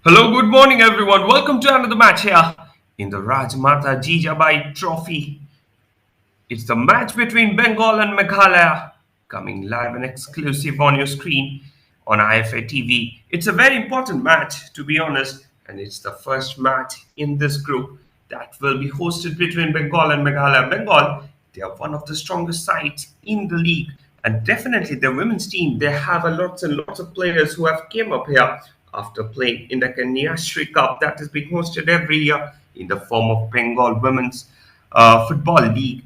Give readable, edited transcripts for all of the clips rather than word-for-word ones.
Hello, good morning, everyone. Welcome to another match here in the RAJMATA JIJABAI trophy. It's the match between Bengal and Meghalaya, coming live and exclusive on your screen on IFA TV. It's a very important match, to be honest, and it's the first match in this group that will be hosted between Bengal and Meghalaya. Bengal, they are one of the strongest sides in the league, and definitely the women's team. They have a lots and lots of players who have came up here after playing in the Kanyasri Cup that is being hosted every year in the form of Bengal Women's Football League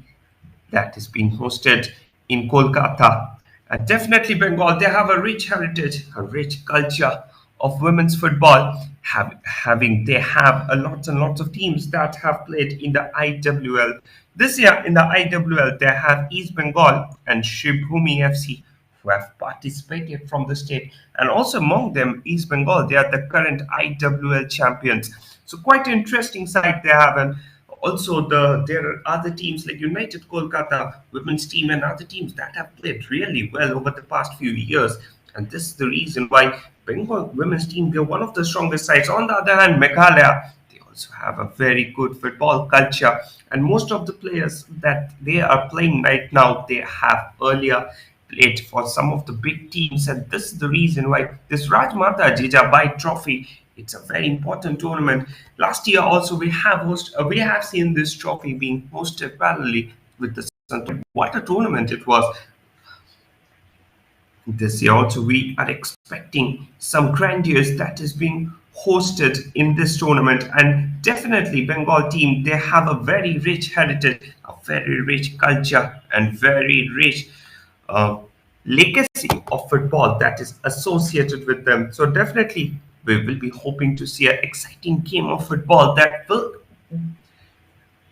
that is being hosted in Kolkata. And definitely Bengal, they have a rich heritage, a rich culture of women's football. They have a lots and lots of teams that have played in the IWL. This year in the IWL, they have East Bengal and Shibhumi FC who have participated from the state. And also among them, East Bengal, they are the current IWL champions. So quite interesting side they have. And also there are other teams like United Kolkata women's team and other teams that have played really well over the past few years. And this is the reason why Bengal women's team, they're one of the strongest sides. On the other hand, Meghalaya, they also have a very good football culture. And most of the players that they are playing right now, they have earlier played for some of the big teams. And this is the reason why this Rajmata Jijabai trophy, it's a very important tournament. Last year also we have seen this trophy being hosted parallelly with the what a tournament it was. This year also we are expecting some grandiose that is being hosted in this tournament, and definitely Bengal team, they have a very rich heritage, a very rich culture, and very rich uh, legacy of football that is associated with them. So definitely we will be hoping to see an exciting game of football that will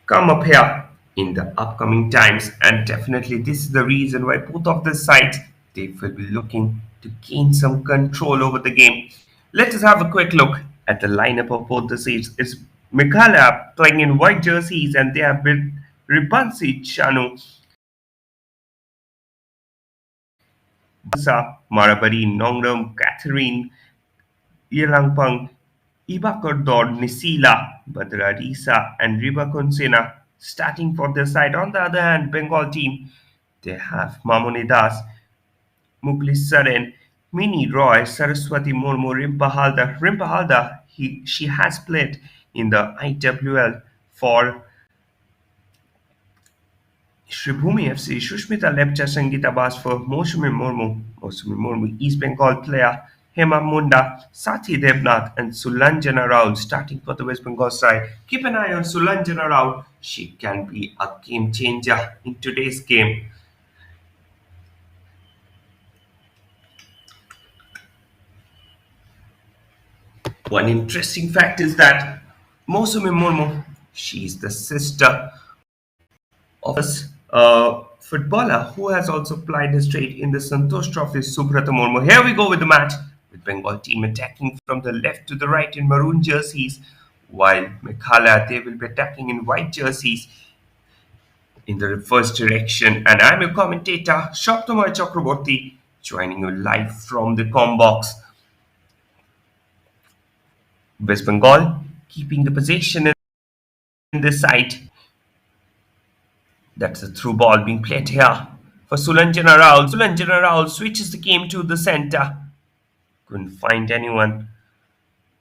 come up here in the upcoming times. And definitely this is the reason why both of the sides, they will be looking to gain some control over the game. Let us have a quick look at the lineup of both the sides. It's Meghalaya playing in white jerseys, and they have been Ribansi Chanu, Bansa, Marabari, Nongram, Catherine, Yelangpang, Ibakordor, Nisila, Badrarisa, and Ribakonsena starting for their side. On the other hand, Bengal team, they have Mamoni Das, Mugli Saren, Mini Roy, Saraswati Murmu, Rimpa Halda. Rimpa Halda, she has played in the IWL for Shribhumi FC, Shushmita Lepcha, Sangeeta Bas for Mosumi Murmu, East Bengal player, Hema Munda, Sathi Devnath, and Sulanjana Rao starting for the West Bengal side. Keep an eye on Sulanjana Rao. She can be a game changer in today's game. One interesting fact is that Mosumi Murmu, she is the sister of a footballer who has also plied his trade in the Santosh Trophy, Subrata Murmu. Here we go with the match, with Bengal team attacking from the left to the right in maroon jerseys, while Meghalaya, they will be attacking in white jerseys in the reverse direction. And I'm your commentator, Shoptomar Chakraborty, joining you live from the box. West Bengal keeping the possession in this side. That's a through ball being played here for Sulanjana Rao. Sulanjana Rao switches the game to the center. Couldn't find anyone.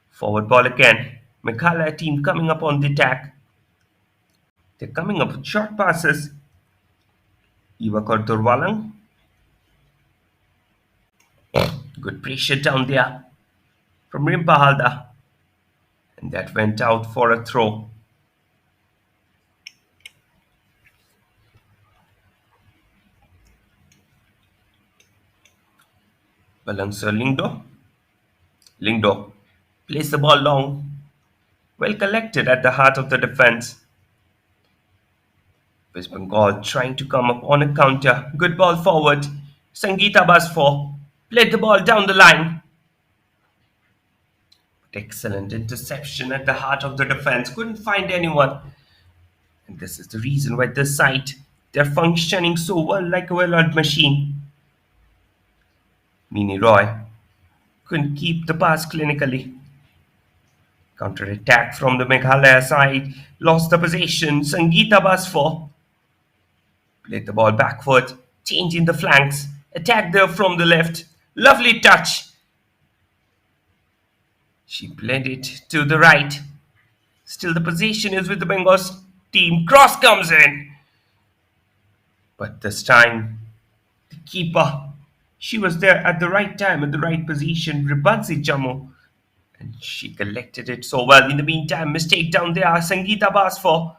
Forward ball again. Meghalaya team coming up on the attack. They're coming up with short passes. Ivakar Durwalang. Good pressure down there from Rimpa Halda. And that went out for a throw. Balangsar Lingdo. Lingdo plays the ball long. Well collected at the heart of the defense. West Bengal trying to come up on a counter. Good ball forward. Sangeeta Basfor played the ball down the line. Excellent interception at the heart of the defense. Couldn't find anyone. And this is the reason why this side, they're functioning so well like a well-oiled machine. Mini Roy couldn't keep the pass clinically. Counter-attack from the Meghalaya side. Lost the possession. Sangeeta Basfo played the ball backward. Change in the flanks. Attack there from the left. Lovely touch. She played it to the right. Still the possession is with the Bengal's team. Cross comes in. But this time, the keeper, she was there at the right time, at the right position. Ribansi Jammu. And she collected it so well. In the meantime, mistake down there. Sangeeta Basfo.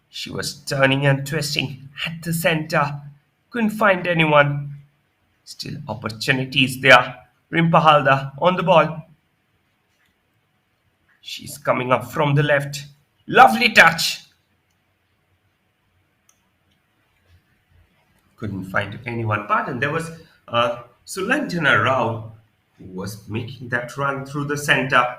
She was turning and twisting at the center. Couldn't find anyone. Still opportunities there. Rimpahalda on the ball. She's coming up from the left. Lovely touch. Couldn't find anyone. Pardon, there was Sulanjana Rao who was making that run through the center.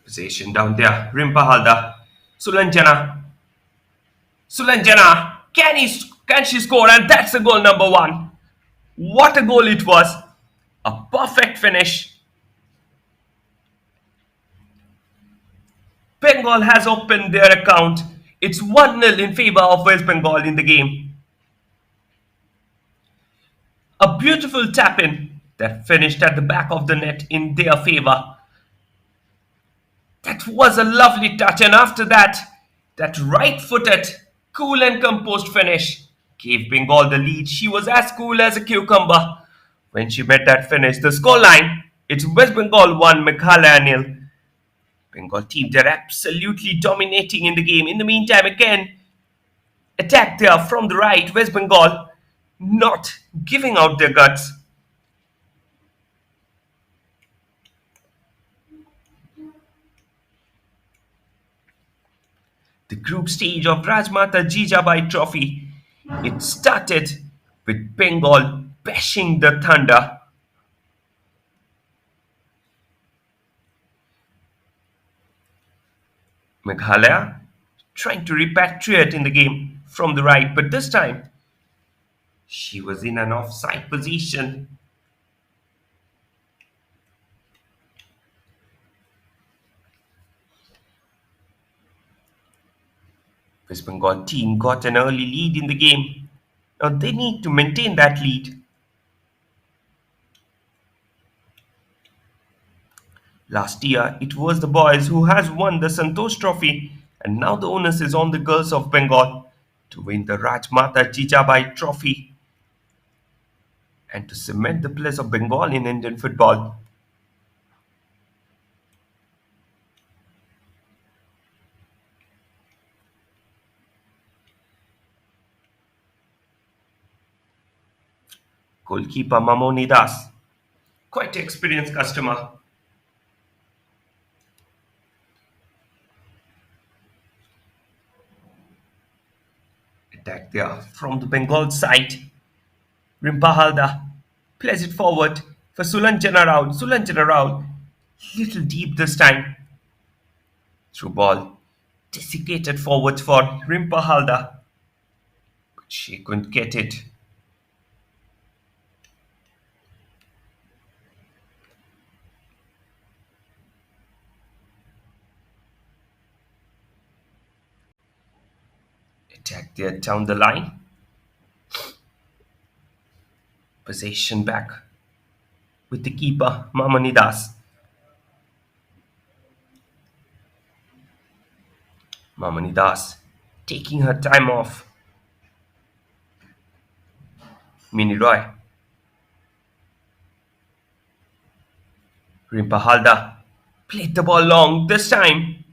Possession down there. Rimpahalda. Sulanjana. Sulanjana. Can she score? And that's the goal number one. What a goal it was. A perfect finish. Bengal has opened their account. It's 1-0 in favor of West Bengal in the game. A beautiful tap in that finished at the back of the net in their favor. That was a lovely touch, and after that, that right-footed, cool and composed finish gave Bengal the lead. She was as cool as a cucumber when she made that finish. The scoreline, it's West Bengal 1, Meghalaya 0. Bengal team, they're absolutely dominating in the game. In the meantime, again, attack there from the right. West Bengal not giving out their guts. The group stage of Rajmata Jijabai Trophy. It started with Bengal bashing the Thunder. Meghalaya trying to repatriate in the game from the right, but this time she was in an offside position. West Bengal team got an early lead in the game. Now they need to maintain that lead. Last year, it was the boys who has won the Santosh Trophy, and now the onus is on the girls of Bengal to win the Rajmata Jijabai Trophy and to cement the place of Bengal in Indian football. Goalkeeper Mamoni Das, quite experienced customer. Attack there from the Bengal side. Rimpahalda plays it forward for Sulanjana Rao. Sulanjana Rao, little deep this time. Through ball, desiccated forward for Rimpahalda, but she couldn't get it. Attack there down the line. Possession back with the keeper, Mamoni Das. Mamoni Das taking her time off. Mini Roy. Rimpahalda played the ball long this time.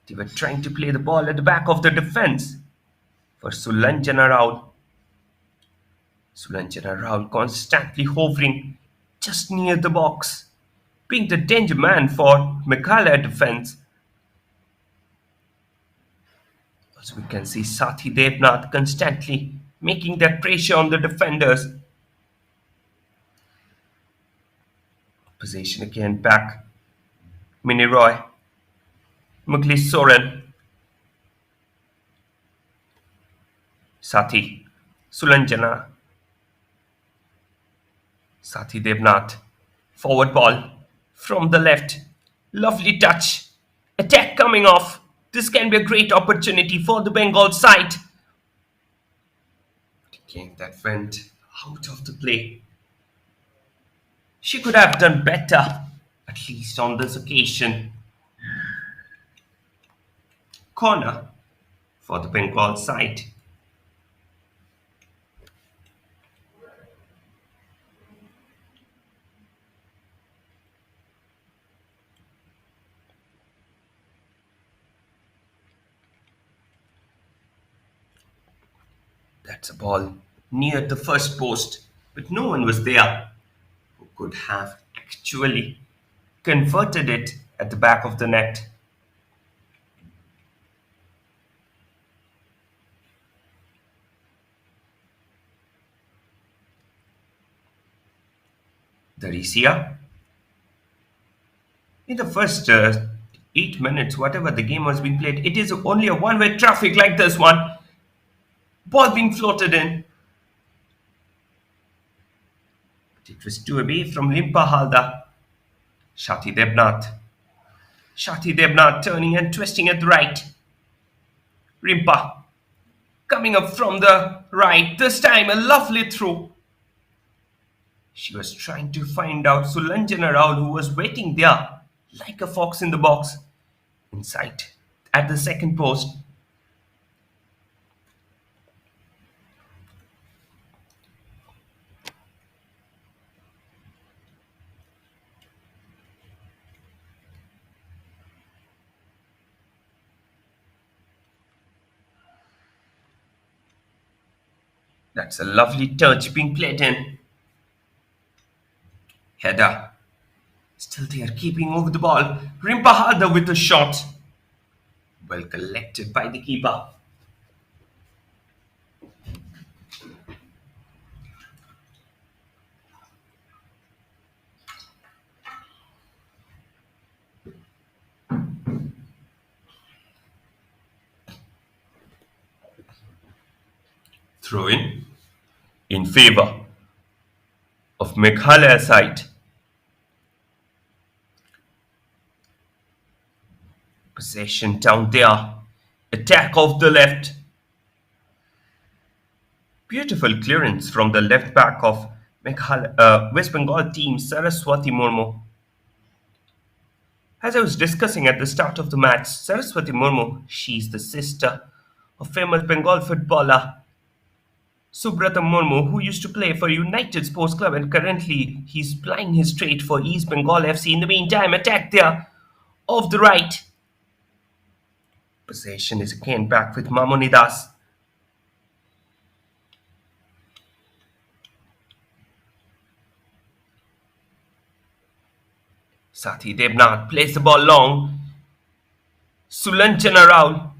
They were trying to play the ball at the back of the defense for Sulanjana Rao. Sulanjana Rao constantly hovering just near the box, being the danger man for Meghalaya defense. As we can see, Sathi Devnath constantly making that pressure on the defenders. Possession again back. Miniroy. Mugli Soren. Sati. Sulanjana. Sati Devnath. Forward ball. From the left. Lovely touch. Attack coming off. This can be a great opportunity for the Bengal side. Again, that went out of the play. She could have done better, at least on this occasion. Corner for the Bengal side. That's a ball near the first post, but no one was there who could have actually converted it at the back of the net. Darisia, in the first 8 minutes, whatever the game was being played, it is only a one-way traffic like this one. Ball being floated in. But it was two away from Limpa Halda. Shati Debnath. Shati Debnath turning and twisting at the right. Rimpa coming up from the right. This time a lovely throw. She was trying to find out Sulanjana Rao, who was waiting there like a fox in the box. Inside at the second post. That's a lovely touch being played in. Header. Still they are keeping over the ball. Rimpahada with a shot. Well collected by the keeper. Throw in favor of Meghalaya side. Possession down there. Attack off the left. Beautiful clearance from the left back of West Bengal team Saraswati Murmu. As I was discussing at the start of the match, Saraswati Murmu, she's the sister of famous Bengal footballer Subrata Murmu, who used to play for United Sports Club and currently he's plying his trade for East Bengal FC. In the meantime, attack there off the right. Possession is again back with Mamonidas. Sati Devnath plays the ball long. Sulanjana Rao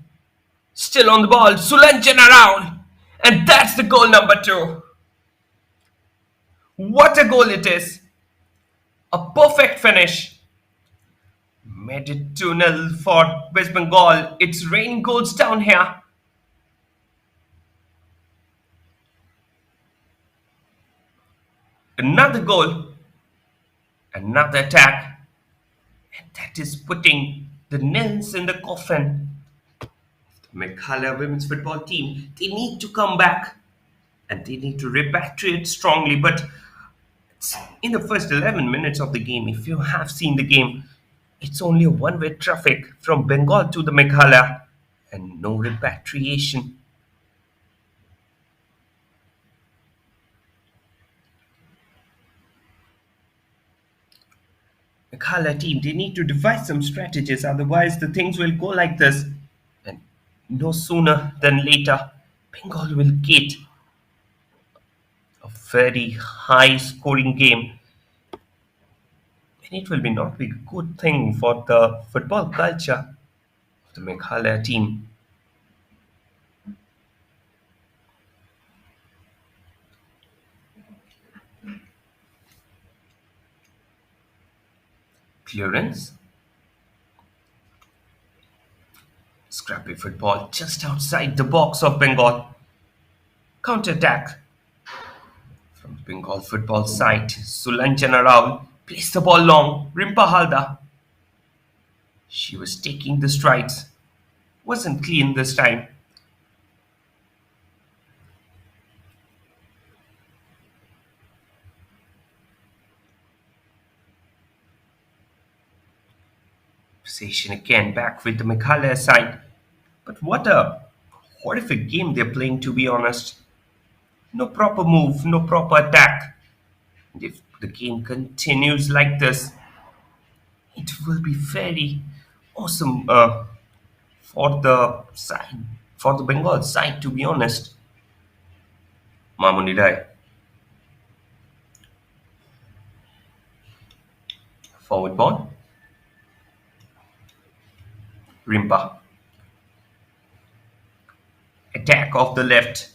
still on the ball. Sulanjana Rao, and that's the goal number 2. What a goal it is! A perfect finish. Made it 2-0 for West Bengal. It's raining goals down here. Another goal. Another attack. And that is putting the nails in the coffin. The Meghalaya women's football team, they need to come back. And they need to repatriate strongly. But in the first 11 minutes of the game, if you have seen the game, it's only a one-way traffic from Bengal to the Meghalaya and no repatriation. Meghalaya team, they need to devise some strategies, otherwise the things will go like this. And no sooner than later, Bengal will get a very high scoring game. And it will not be a good thing for the football culture of the Meghalaya team. Clearance. Scrappy football just outside the box of Bengal. Counter attack. From Bengal football side, Sulanjana Rao placed the ball long. Rimpa Halda. She was taking the strides. Wasn't clean this time. Possession again back with the Meghalaya side. But what a horrific game they're playing, to be honest. No proper move, no proper attack. And if the game continues like this, it will be very awesome for the side, for the Bengal side, to be honest. Mamunidai, forward ball. Rimpa, attack off the left.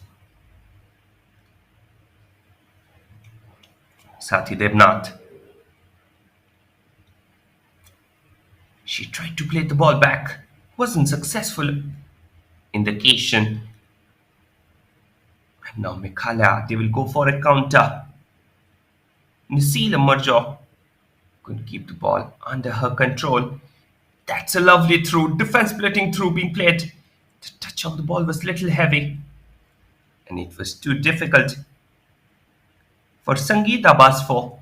Sathi Devnath. She tried to play the ball back, wasn't successful in the occasion. And now Meghalaya, they will go for a counter. Nisila Marjo couldn't keep the ball under her control. That's a lovely through, defense splitting through being played. The touch on the ball was little heavy, and it was too difficult for Sangeeta Basfo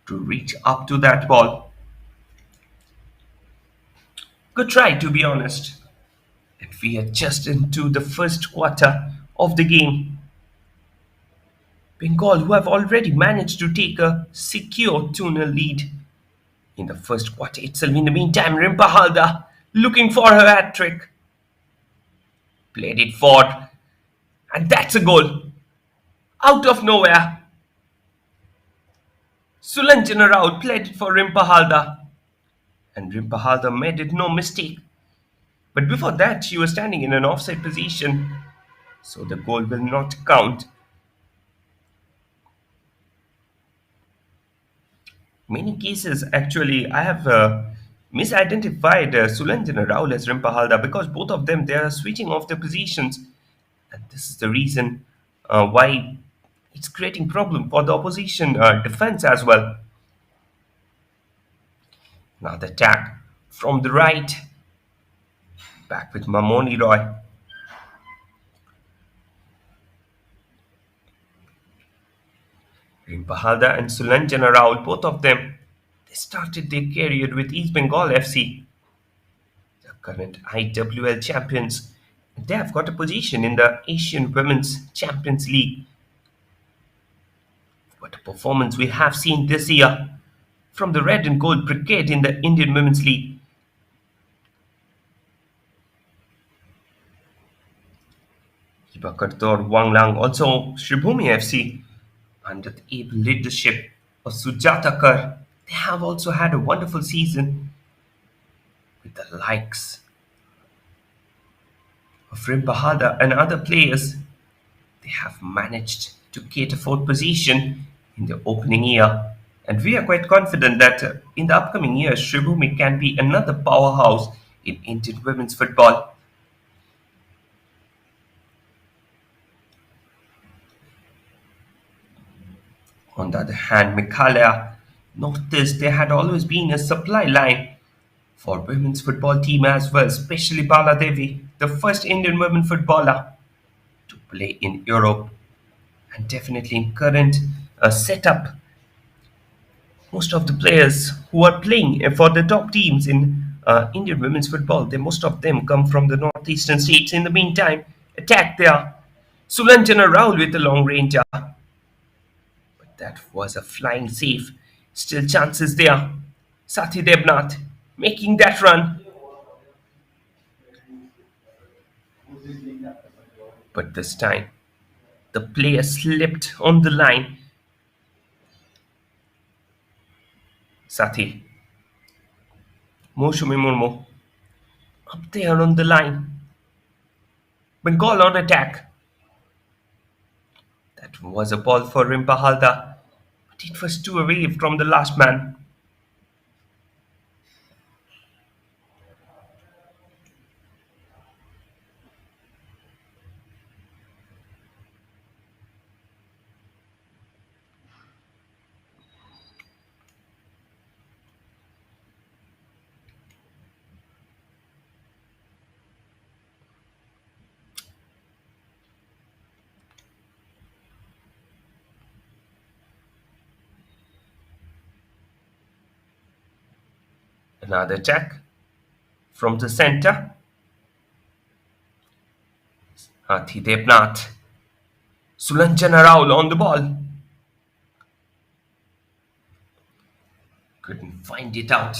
to reach up to that ball. Good try, to be honest. And we are just into the first quarter of the game. Bengal, who have already managed to take a secure 2-0 lead in the first quarter itself. In the meantime, Rimpa Halda looking for her hat trick. Played it forward, and that's a goal. Out of nowhere. Sulanjana Rao played it for Rimpa Halda, and Rimpa Halda made it no mistake. But before that, she was standing in an offside position, so the goal will not count. Many cases, actually, I have misidentified Sulanjana Rao as Rimpa Halda because both of them, they are switching off their positions, and this is the reason why it's creating problem for the opposition defense as well. Now the attack from the right, back with Mamoni Roy. Rimpa Halda and Sulanjana Rao, both of them, they started their career with East Bengal FC, the current IWL champions. They have got a position in the Asian Women's Champions League. What a performance we have seen this year from the Red and Gold Brigade in the Indian Women's League. Hibakartor Wanglang, also Shribhumi FC, under the able leadership of Sujata Kar. They have also had a wonderful season with the likes of Rimpa Halda and other players. They have managed to get a fourth position in the opening year. And we are quite confident that in the upcoming years, Shribhumi can be another powerhouse in Indian women's football. On the other hand, Meghalaya, Northeast, there had always been a supply line for women's football team as well, especially Bala Devi, the first Indian women footballer to play in Europe. And definitely in current setup, most of the players who are playing for the top teams in Indian women's football, most of them come from the northeastern states. In the meantime, attack there. Sulanjana Rao with a long ranger. That was a flying save. Still chances there. Sathi Devnath making that run. But this time, the player slipped on the line. Sathi. Moshumi Murmu. Up there on the line. Bengal on attack. That was a ball for Rimpa Halda, but it was too away from the last man. Another attack from the center. Hathi Debnath. Sulanjana Raul on the ball. Couldn't find it out.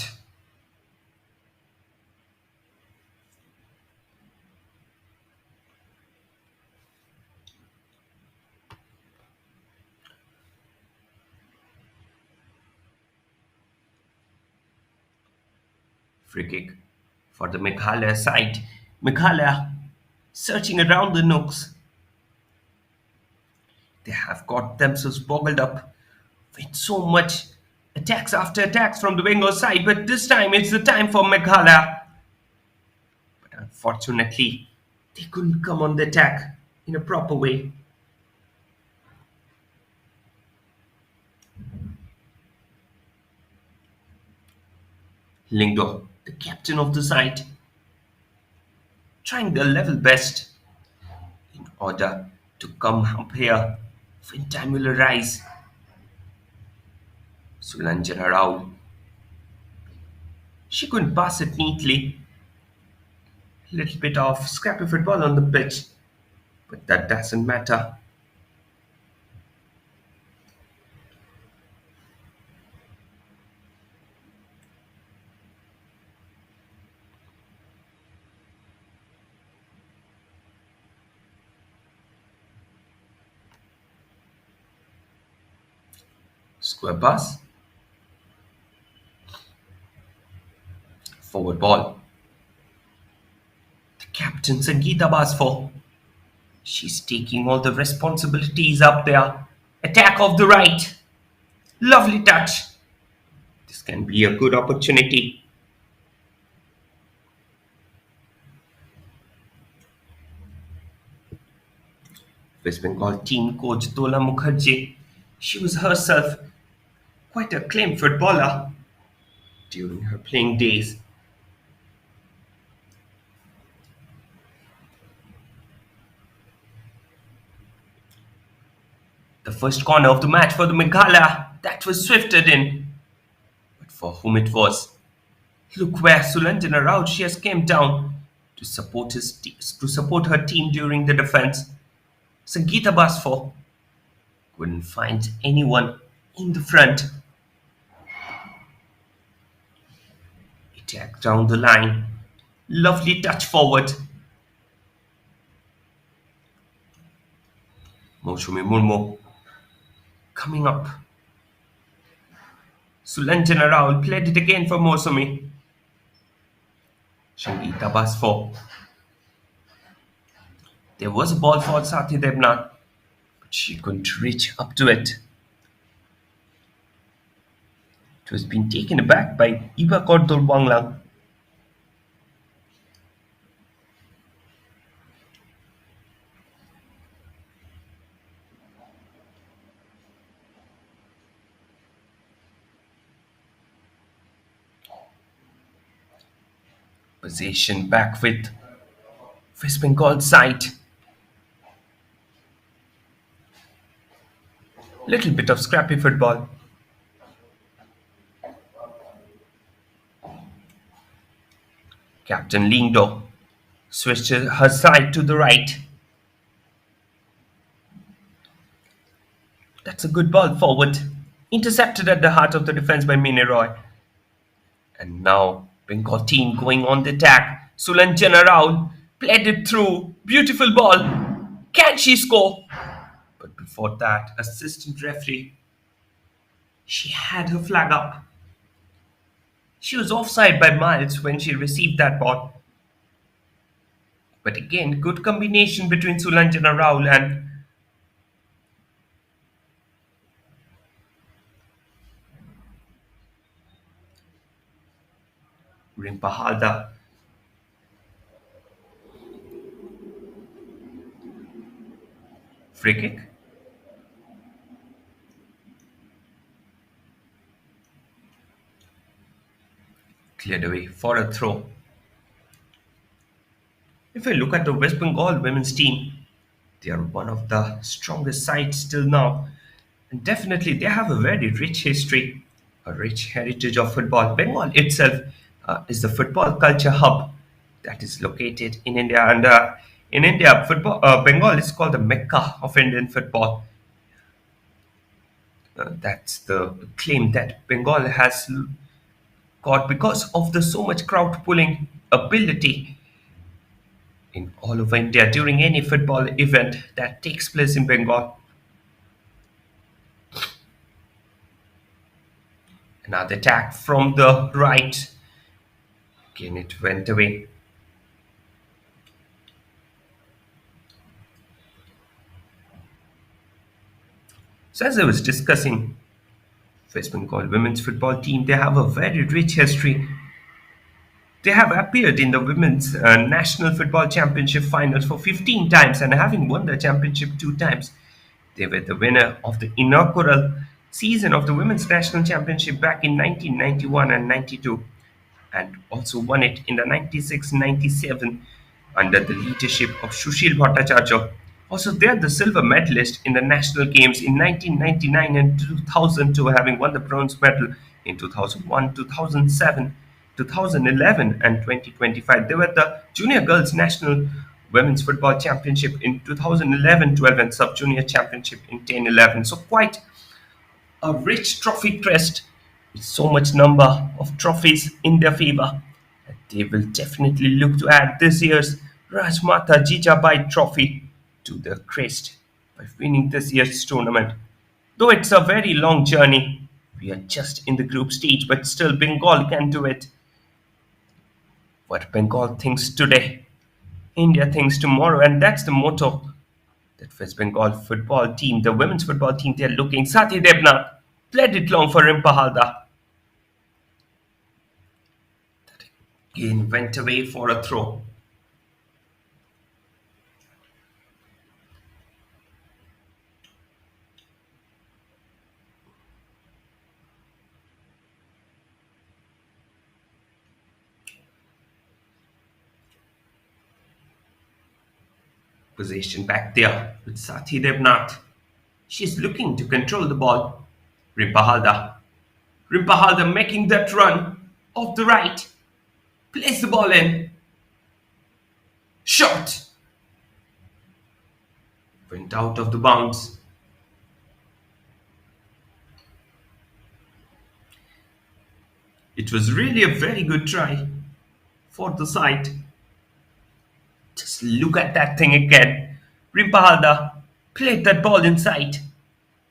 Free kick for the Meghalaya side. Meghalaya searching around the nooks. They have got themselves boggled up with so much attacks after attacks from the Bengal side, but this time it's the time for Meghalaya. But unfortunately, they couldn't come on the attack in a proper way. Lingdo, the captain of the side, trying their level best in order to come up here when time will arise. Sulanjana Rao, she couldn't pass it neatly. Little bit of scrappy football on the pitch, but that doesn't matter. Square pass, forward ball. The captain Sangeeta Basfo. She's taking all the responsibilities up there. Attack of the right. Lovely touch. This can be a good opportunity. West Bengal team coach Dola Mukherjee. She was herself quite a acclaimed footballer during her playing days. The first corner of the match for the Meghalaya that was swifted in. But for whom it was. Look where Sulanjana Rao she has came down to support to support her team during the defense. Sangeeta Basfo couldn't find anyone in the front. Attack down the line. Lovely touch forward. Moshumi Murmu coming up. Sulanjana Rao played it again for Mosumi. Sangeeta Basfo. There was a ball for Sathi Debnath, but she couldn't reach up to it. It was being taken aback by Iba Kordol Wanglang. Possession back with West Bengal side. Little bit of scrappy football. Captain Lingdo switched her side to the right. That's a good ball forward. Intercepted at the heart of the defense by Mine Roy. And now Bengal team going on the attack. Sulanjana Rao played it through. Beautiful ball. Can she score? But before that, assistant referee, she had her flag up. She was offside by miles when she received that ball. But again, good combination between Sulanjana Rao and Rimpa Halda. Free kick. Cleared away for a throw. If I look at the West Bengal women's team, they are one of the strongest sides till now. And definitely they have a very rich history, a rich heritage of football. Bengal itself is the football culture hub that is located in India. And in India, Bengal is called the Mecca of Indian football. That's the claim that Bengal has got because of the so much crowd pulling ability in all over India during any football event that takes place in Bengal. Another attack from the right. Again, it went away. So as I was discussing, West Bengal women's football team, they have a very rich history. They have appeared in the women's national football championship finals for 15 times and having won the championship 2 times. They were the winner of the inaugural season of the women's national championship back in 1991 and 92, and also won it in the 96-97 under the leadership of Sushil Bhattacharya. Also, they are the silver medalist in the national games in 1999 and 2002, having won the bronze medal in 2001, 2007, 2011, and 2025. They were the junior girls national women's football championship in 2011-12 and sub junior championship in 10-11. So quite a rich trophy crest with so much number of trophies in their favor. And they will definitely look to add this year's Rajmata Jijabai trophy to their crest by winning this year's tournament. Though it's a very long journey, we are just in the group stage, but still Bengal can do it. What Bengal thinks today, India thinks tomorrow, and that's the motto that West Bengal football team, the women's football team, they're looking. Sati Debnath played it long for Rimpahalda. That again went away for a throw. Possession back there with Sati Debnath. She's looking to control the ball. Rimpahalda. Rimpahalda making that run off the right. Plays the ball in. Shot. Went out of the bounds. It was really a very good try for the side. Just look at that thing again. Rimpahalda played that ball inside.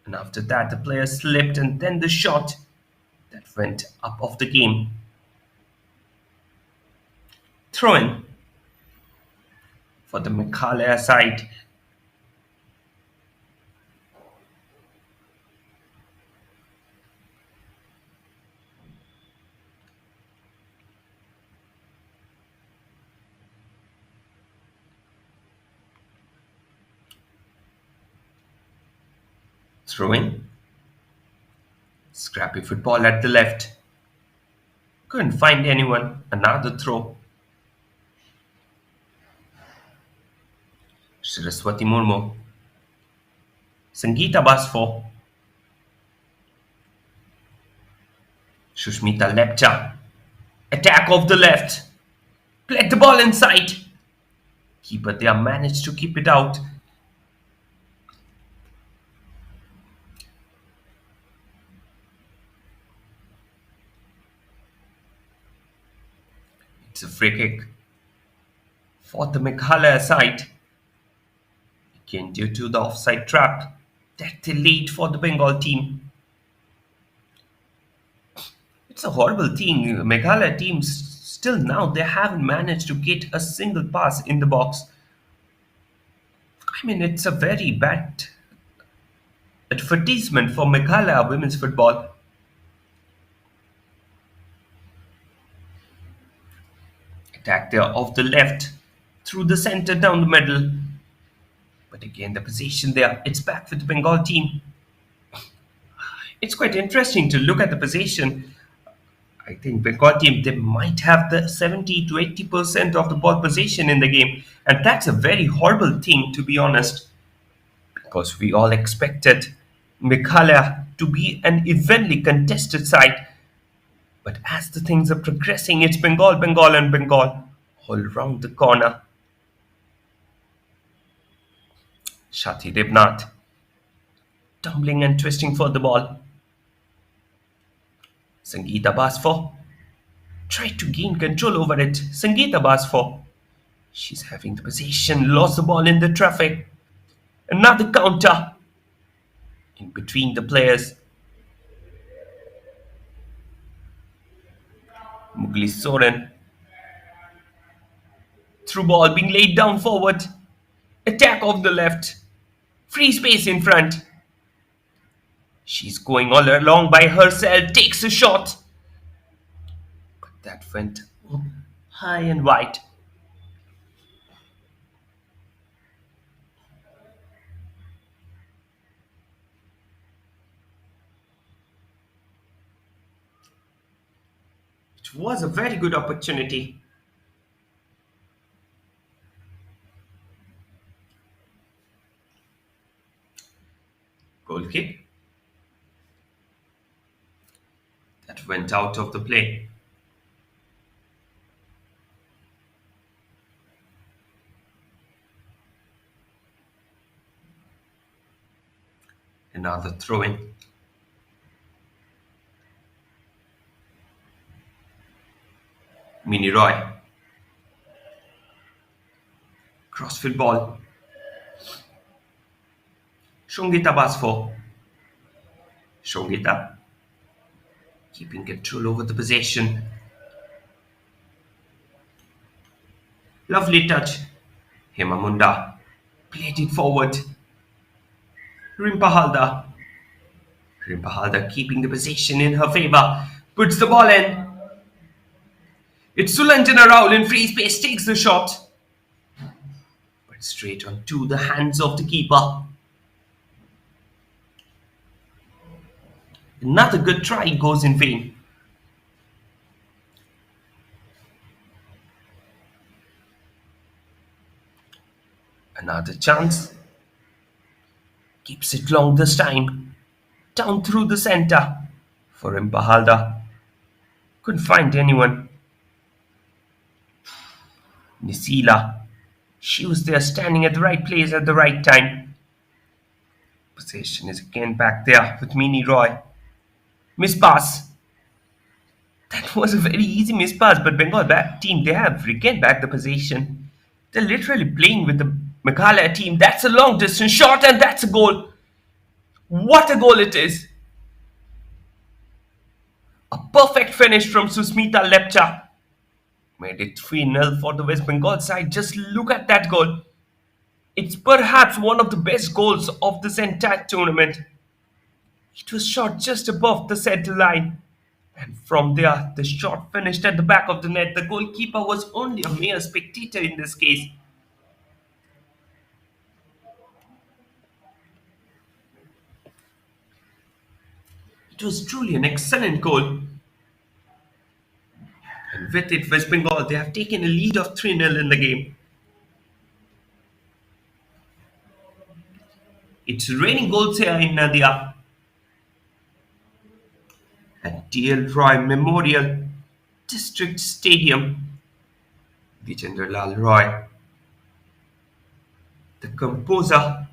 And after that, the player slipped, and then the shot that went up of the game. Throw in for the Meghalaya side. Throw in. Scrappy football at the left. Couldn't find anyone. Another throw. Saraswati Murmu. Sangeeta Basfo. Shushmita Lepcha. Attack off the left. Played the ball inside. Keeper there managed to keep it out. It's a free kick for the Meghalaya side. Again, due to the offside trap that they laid for the Bengal team. It's a horrible thing. Meghalaya teams still now they haven't managed to get a single pass in the box. I mean, it's a very bad advertisement for Meghalaya women's football. Attack there off the left, through the center, down the middle. But again, the position there, it's back with the Bengal team. It's quite interesting to look at the position. I think Bengal team, they might have the 70 to 80% of the ball possession in the game. And that's a very horrible thing, to be honest. Because we all expected Meghalaya to be an evenly contested side. But as the things are progressing, it's Bengal, Bengal, and Bengal all round the corner. Shati Debnath tumbling and twisting for the ball. Sangeeta Basfo tried to gain control over it. Sangeeta Basfo. She's having the possession, lost the ball in the traffic. Another counter in between the players. Mugli Soren. Through ball being laid down forward. Attack off the left. Free space in front. She's going all along by herself. Takes a shot. But that went high and wide. It was a very good opportunity. Goal kick. That went out of the play. Another throw in. Mini Roy. Crossfield ball. Shongita Basfo. Shongita keeping control over the possession. Lovely touch. Hemamunda played it forward. Rimpahalda. Rimpahalda keeping the possession in her favor. Puts the ball in. It's Sulanjana Raul in free space. Takes the shot. But straight onto the hands of the keeper. Another good try goes in vain. Another chance. Keeps it long this time. Down through the center. For Rimpahalda. Couldn't find anyone. Nisila. She was there standing at the right place at the right time. Possession is again back there with Mini Roy. Miss pass. That was a very easy miss pass, but Bengal team, they have regained back the possession. They're literally playing with the Meghalaya team. That's a long distance shot and that's a goal. What a goal it is. A perfect finish from Susmita Lepcha. Made it 3-0 for the West Bengal side. Just look at that goal. It's perhaps one of the best goals of this entire tournament. It was shot just above the center line. And from there, the shot finished at the back of the net. The goalkeeper was only a mere spectator in this case. It was truly an excellent goal. And with it, West Bengal, they have taken a lead of 3-0 in the game. It's raining goals here in Nadia. At D.L. Roy Memorial District Stadium. Vijendralal Roy, the composer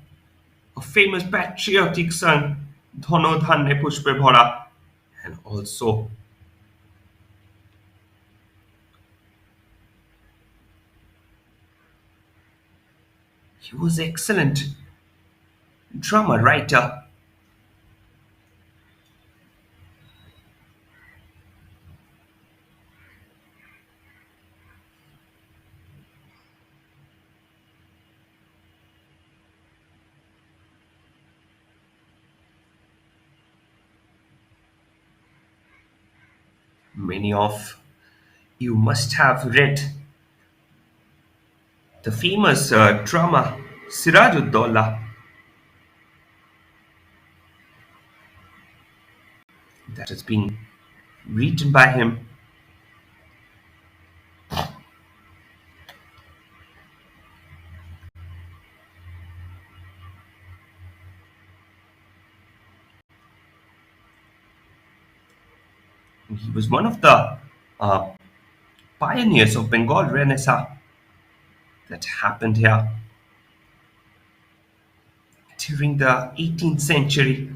of famous patriotic song Dhono Dhanne Pushpe Bhara, and also he was an excellent drama writer. Many of you must have read the famous drama Sirajuddaula that has been written by him. He was one of the uh, pioneers of Bengal Renaissance that happened here during the 18th century.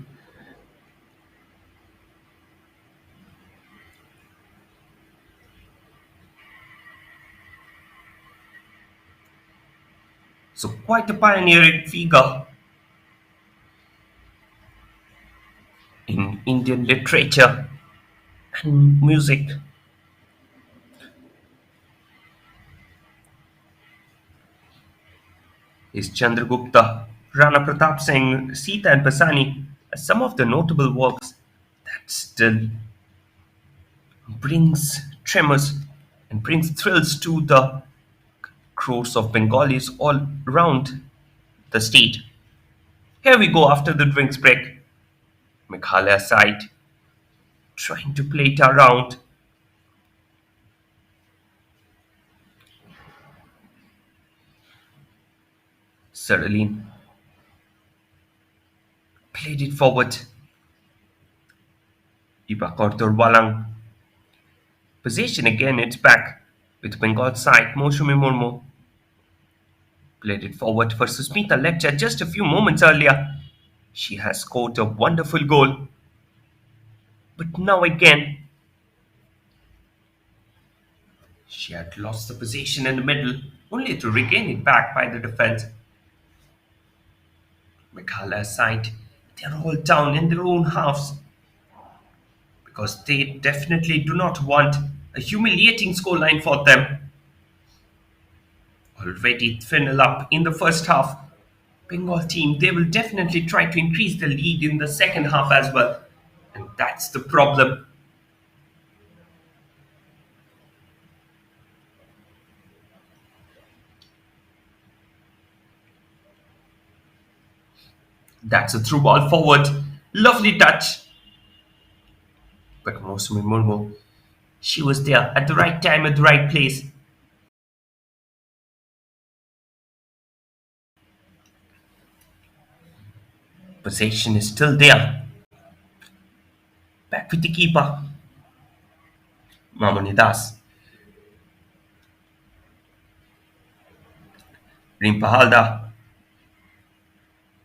So, quite a pioneering figure in Indian literature and music. Is Chandragupta, Rana Pratap Singh, Sita and Pasani are some of the notable works that still brings tremors and brings thrills to the crores of Bengalis all around the state. Here we go after the drinks break. Meghalaya side trying to play it around. Cerulean played it forward. Ibakor Walang. Possession again, it's back with Bengal side. Moshumi Murmu played it forward for Susmita Lecture just a few moments earlier. She has scored a wonderful goal. But now again, she had lost the possession in the middle, only to regain it back by the defense. Meghalaya side, they're all down in their own halves because they definitely do not want a humiliating scoreline for them. Already thin up in the first half. Bengal team, they will definitely try to increase the lead in the second half as well. And that's the problem. That's a through ball forward. Lovely touch. But Mosumi Murmu, she was there at the right time, at the right place. Possession is still there. Back with the keeper. Mamoni Das. Rimpahalda.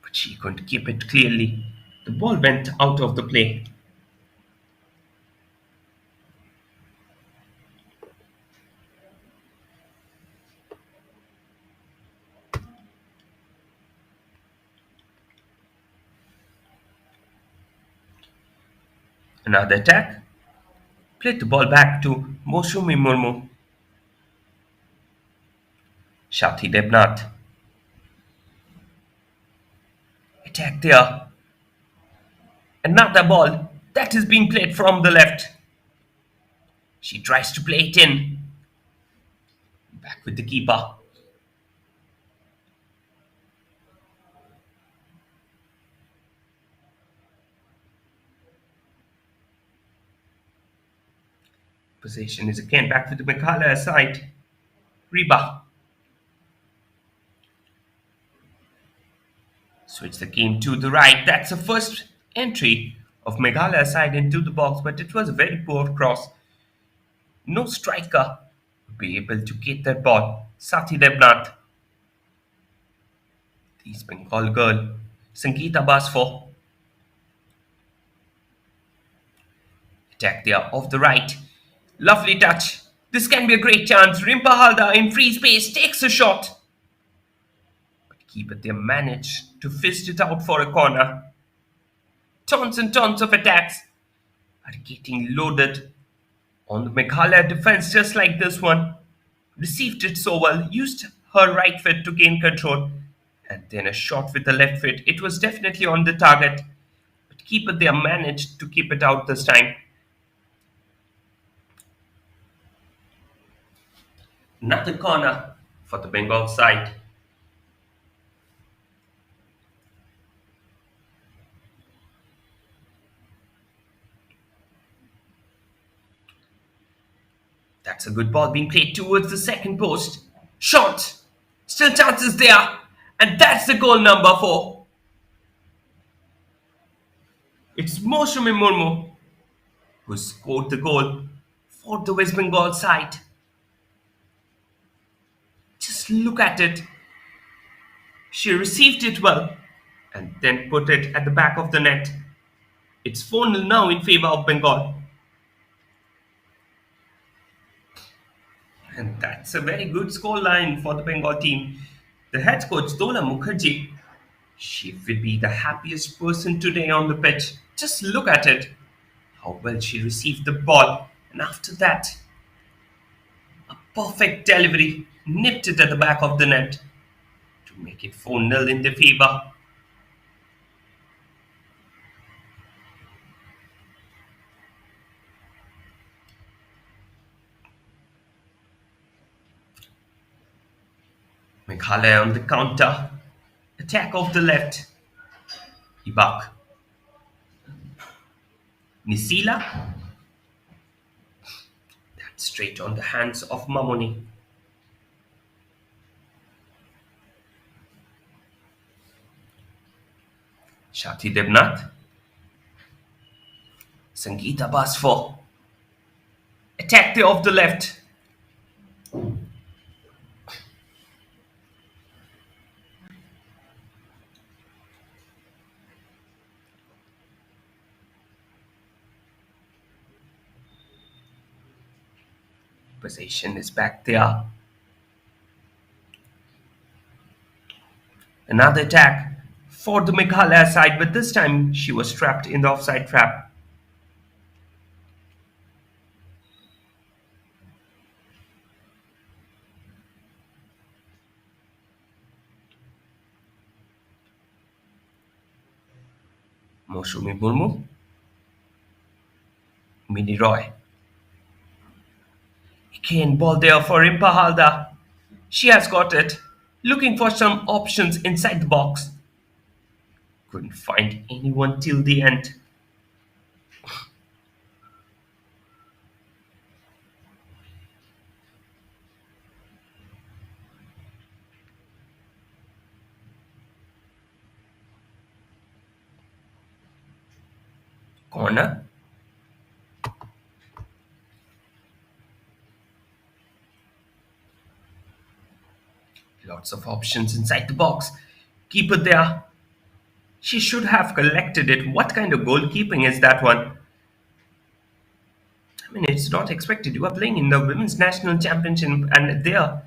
But she couldn't keep it clearly. The ball went out of the play. Another attack. Played the ball back to Mosumi Murmu. Shati Debnath. Attack there. Another ball that is being played from the left. She tries to play it in. Back with the keeper. Possession is again back with the Meghalaya side. Reba. Switch the game to the right. That's the first entry of Meghalaya side into the box, but it was a very poor cross. No striker would be able to get that ball. Sati Debnath. The East Bengal girl. Sangeeta Basfo. Attack there off the right. Lovely touch. This can be a great chance. Rimpa Halda in free space takes a shot. But keeper there managed to fist it out for a corner. Tons and tons of attacks are getting loaded on the Meghalaya defense just like this one. Received it so well, used her right foot to gain control, and then a shot with the left foot. It was definitely on the target, but keeper there managed to keep it out this time. Another corner for the Bengal side. That's a good ball being played towards the second post. Shot! Still chances there. And that's the goal number 4. It's Moshumi Murmu. who scored the goal for the West Bengal side. Just look at it. She received it well and then put it at the back of the net. It's 4-0 now in favor of Bengal. And that's a very good scoreline for the Bengal team. The head coach Dola Mukherjee, she will be the happiest person today on the pitch. Just look at it. How well she received the ball. And after that, a perfect delivery, nipped it at the back of the net to make it 4-0 in their favor. Meghalaya on the counter. Attack of the left. Ibak. Nisila. That's straight on the hands of Mamoni. Shati Debnath. Sangeeta Basfo. Attack there of the left. Possession is back there. Another attack for the Meghalaya side, but this time she was trapped in the offside trap. Mosumi Murmu. Mini Roy. Again, ball there for Rimpa Halda. She has got it. Looking for some options inside the box. Couldn't find anyone till the end. Corner. Lots of options inside the box. Keeper there. She should have collected it. What kind of goalkeeping is that one? I mean, it's not expected. You are playing in the Women's National Championship and there,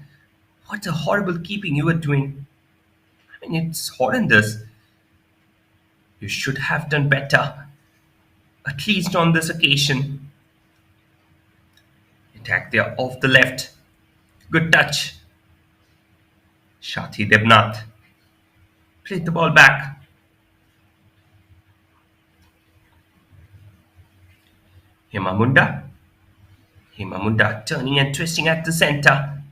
what a horrible keeping you are doing. I mean, it's horrendous. You should have done better, at least on this occasion. Attack there off the left. Good touch. Shati Debnath. Played the ball back. Hemamunda. Hemamunda turning and twisting at the center.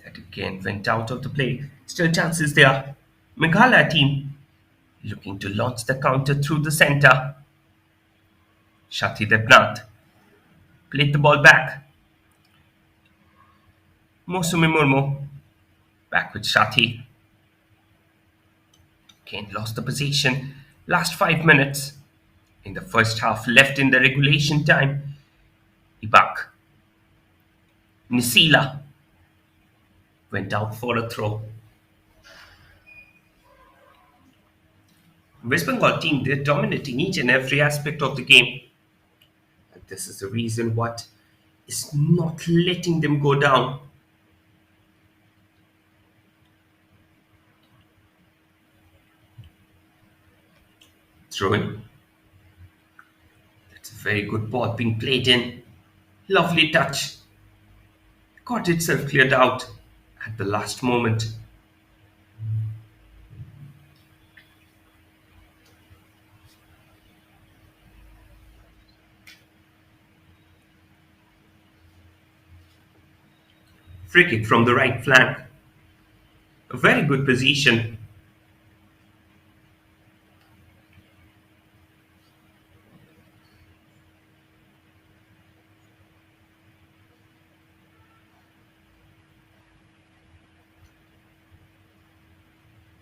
That again went out of the play. Still chances there. Meghalaya team looking to launch the counter through the center. Shati Debnath played the ball back. Mosumi Murmu back with Shati. Again lost the possession. Last 5 minutes in the first half left in the regulation time. Ibak. Nisila went out for a throw. West Bengal team, they're dominating each and every aspect of the game. And this is the reason what is not letting them go down. Throw in. That's a very good ball being played in. Lovely touch. Got itself cleared out at the last moment. Free kick from the right flank. A very good position.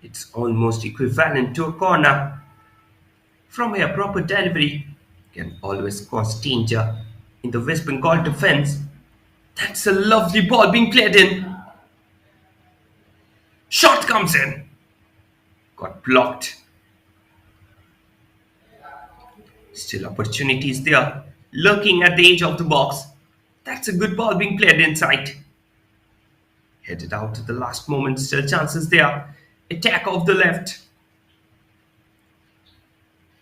It's almost equivalent to a corner. From here, proper delivery can always cause danger in the West Bengal defense. That's a lovely ball being played in. Shot comes in. Got blocked. Still opportunities there. Lurking at the edge of the box. That's a good ball being played inside. Headed out at the last moment. Still chances there. Attack off the left.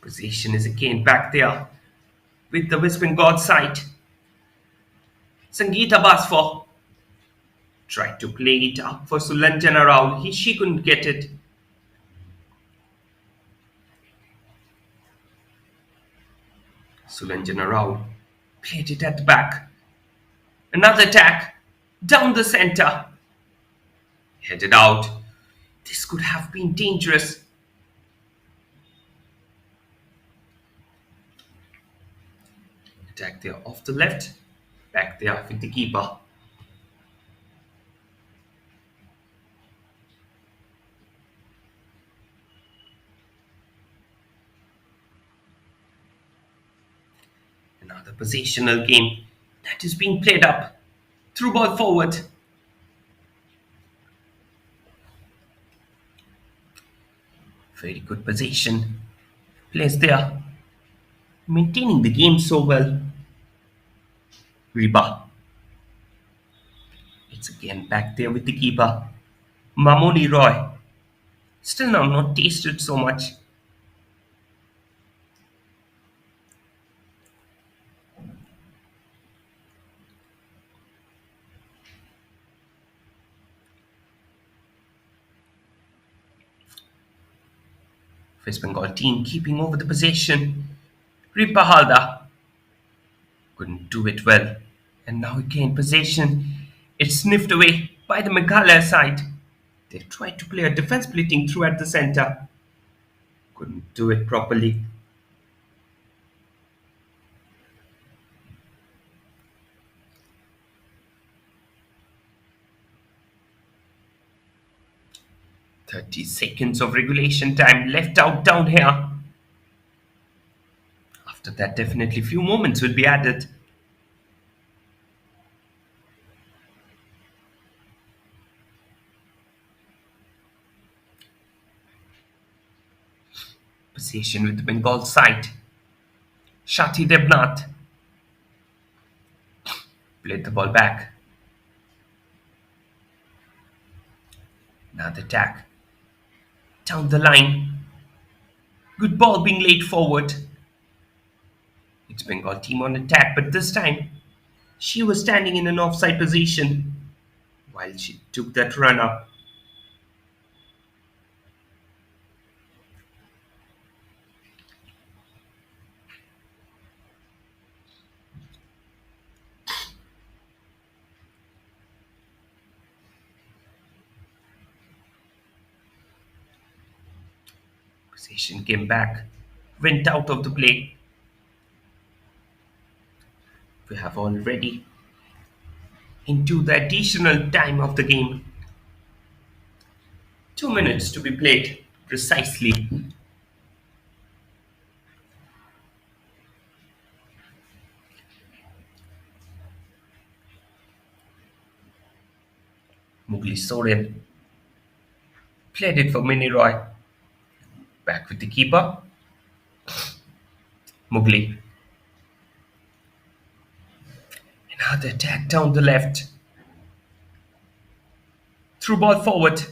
Position is again back there with the West Bengal side. Sangeeta Basfor tried to play it up for Sulanjana Rao. She couldn't get it. Sulanjana Rao played it at the back. Another attack down the center. Headed out. This could have been dangerous. Attack there off the left. Back there with the keeper. Another positional game that is being played up. Through ball forward. Very good position. Placed there. Maintaining the game so well. Riba. It's again back there with the keeper. Mamoni Roy. Still now not tasted so much. West Bengal team keeping over the possession. Ripa Halda couldn't do it well. And now again possession. It's sniffed away by the Meghalaya side. They tried to play a defense splitting through at the center. Couldn't do it properly. "30 seconds of regulation time left out down here. After that, definitely few moments will be added. Possession with the Bengal side. Shati Debnath played the ball back. Now the attack. Down the line. Good ball being laid forward. It's Bengal team on attack, but this time she was standing in an offside position while she took that run up. Possession came back, went out of the play. We have already into the additional time of the game. 2 minutes to be played precisely. Mugli Soren played it for Mini Roy. Back with the keeper. Mugli. Another attack down the left. Through ball forward.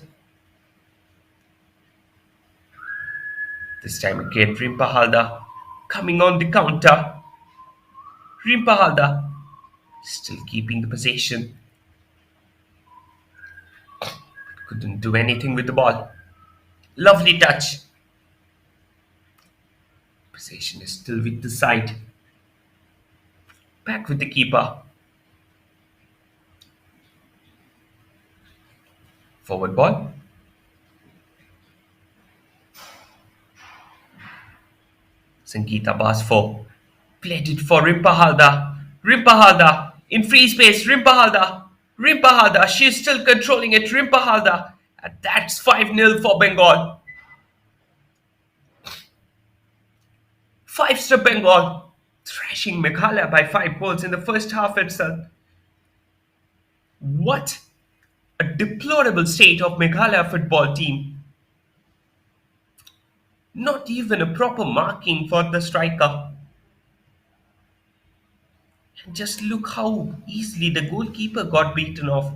This time again, Rimpa Halda coming on the counter. Rimpa Halda still keeping the possession. Couldn't do anything with the ball. Lovely touch. Possession is still with the side. Back with the keeper. Forward ball. Sangeeta Basfor played it for Rimpa Halda. Rimpa Halda in free space. Rimpa Halda. Rimpa Halda. She's still controlling it. Rimpa Halda. And that's 5-0 for Bengal. 5-step Bengal, thrashing Meghalaya by 5 goals in the first half itself. What a deplorable state of Meghalaya football team. Not even a proper marking for the striker. And just look how easily the goalkeeper got beaten off.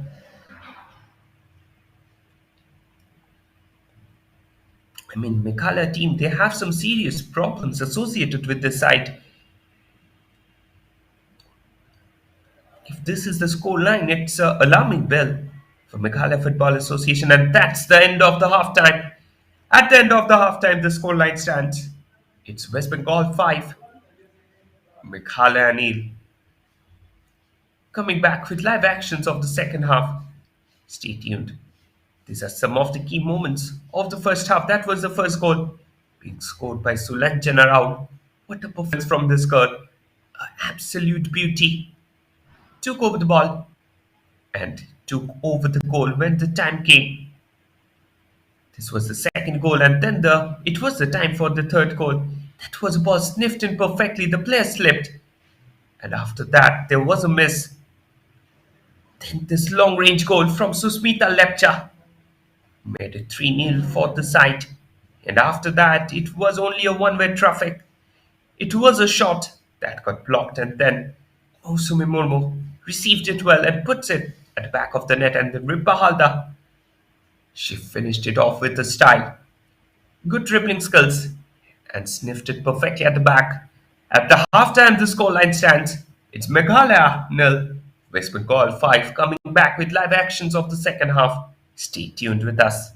I mean, Meghalaya team, they have some serious problems associated with this side. If this is the score line, it's an alarming bell for Meghalaya Football Association, and that's the end of the halftime. At the end of the halftime, the score line stands. It's West Bengal 5, Meghalaya nil. Coming back with live actions of the second half. Stay tuned. These are some of the key moments of the first half. That was the first goal, being scored by Sulanjana Rao. What a performance from this girl. Absolute beauty. Took over the ball and took over the goal when the time came. This was the second goal, and then it was the time for the third goal. That was a ball sniffed in perfectly. The player slipped, and after that there was a miss. Then this long range goal from Susmita Lepcha made it 3-0 for the side. And after that, it was only a one-way traffic. It was a shot that got blocked, and then Osumi Murmu received it well and puts it at the back of the net. And then Ripa Halda, she finished it off with a style. Good dribbling skills and sniffed it perfectly at the back. At the halftime, the scoreline stands. It's Meghalaya nil, West Bengal 5. Coming back with live actions of the second half. Stay tuned with us.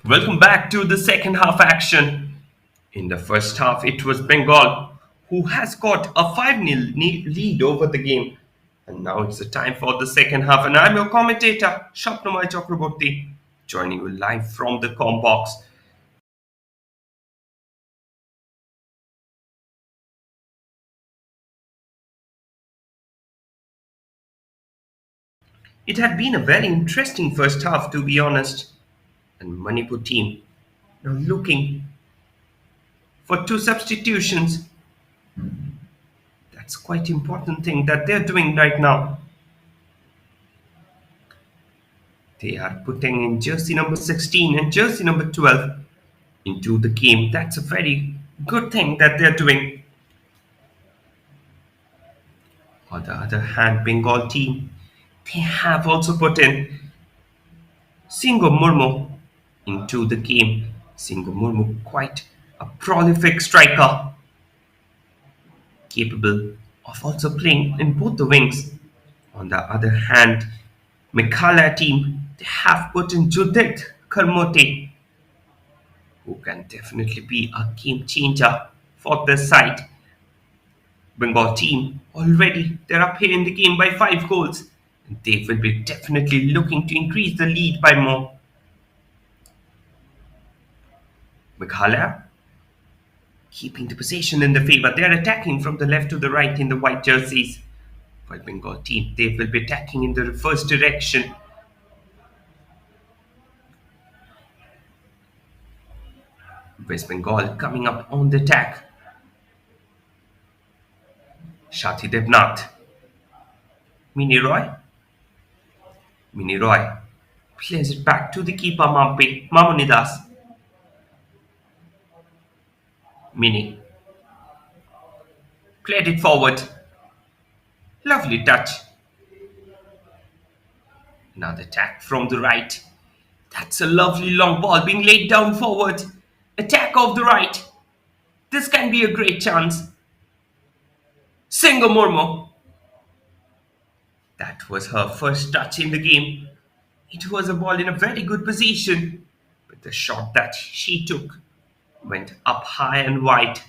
Welcome back to the second half action. In the first half, it was Bengal who has got a 5-0 lead over the game. And now it's the time for the second half. And I'm your commentator, Shapnamai Chakraborty, joining you live from the com box. It had been a very interesting first half, to be honest. And Manipur team now looking for two substitutions. That's quite important thing that they're doing right now. They are putting in jersey number 16 and jersey number 12 into the game. That's a very good thing that they're doing. On the other hand, Bengal team, they have also put in Singo Murmu into the game. Singo Murmu, quite a prolific striker, capable of also playing in both the wings. On the other hand, Meghalaya team, they have put in Judith Karmote, who can definitely be a game changer for this side. Bengal team already they're up here in the game by 5 goals, and they will be definitely looking to increase the lead by more. Meghalaya keeping the possession in the favour. They are attacking from the left to the right in the white jerseys. While Bengal team they will be attacking in the reverse direction. West Bengal coming up on the attack. Shati Devnath. Mini Roy. Mini Roy plays it back to the keeper Mamonidas. Mini played it forward. Lovely touch. Another attack from the right. That's a lovely long ball being laid down forward. Attack of the right. This can be a great chance. Singo Murmu. That was her first touch in the game. It was a ball in a very good position, but the shot that she took went up high and wide.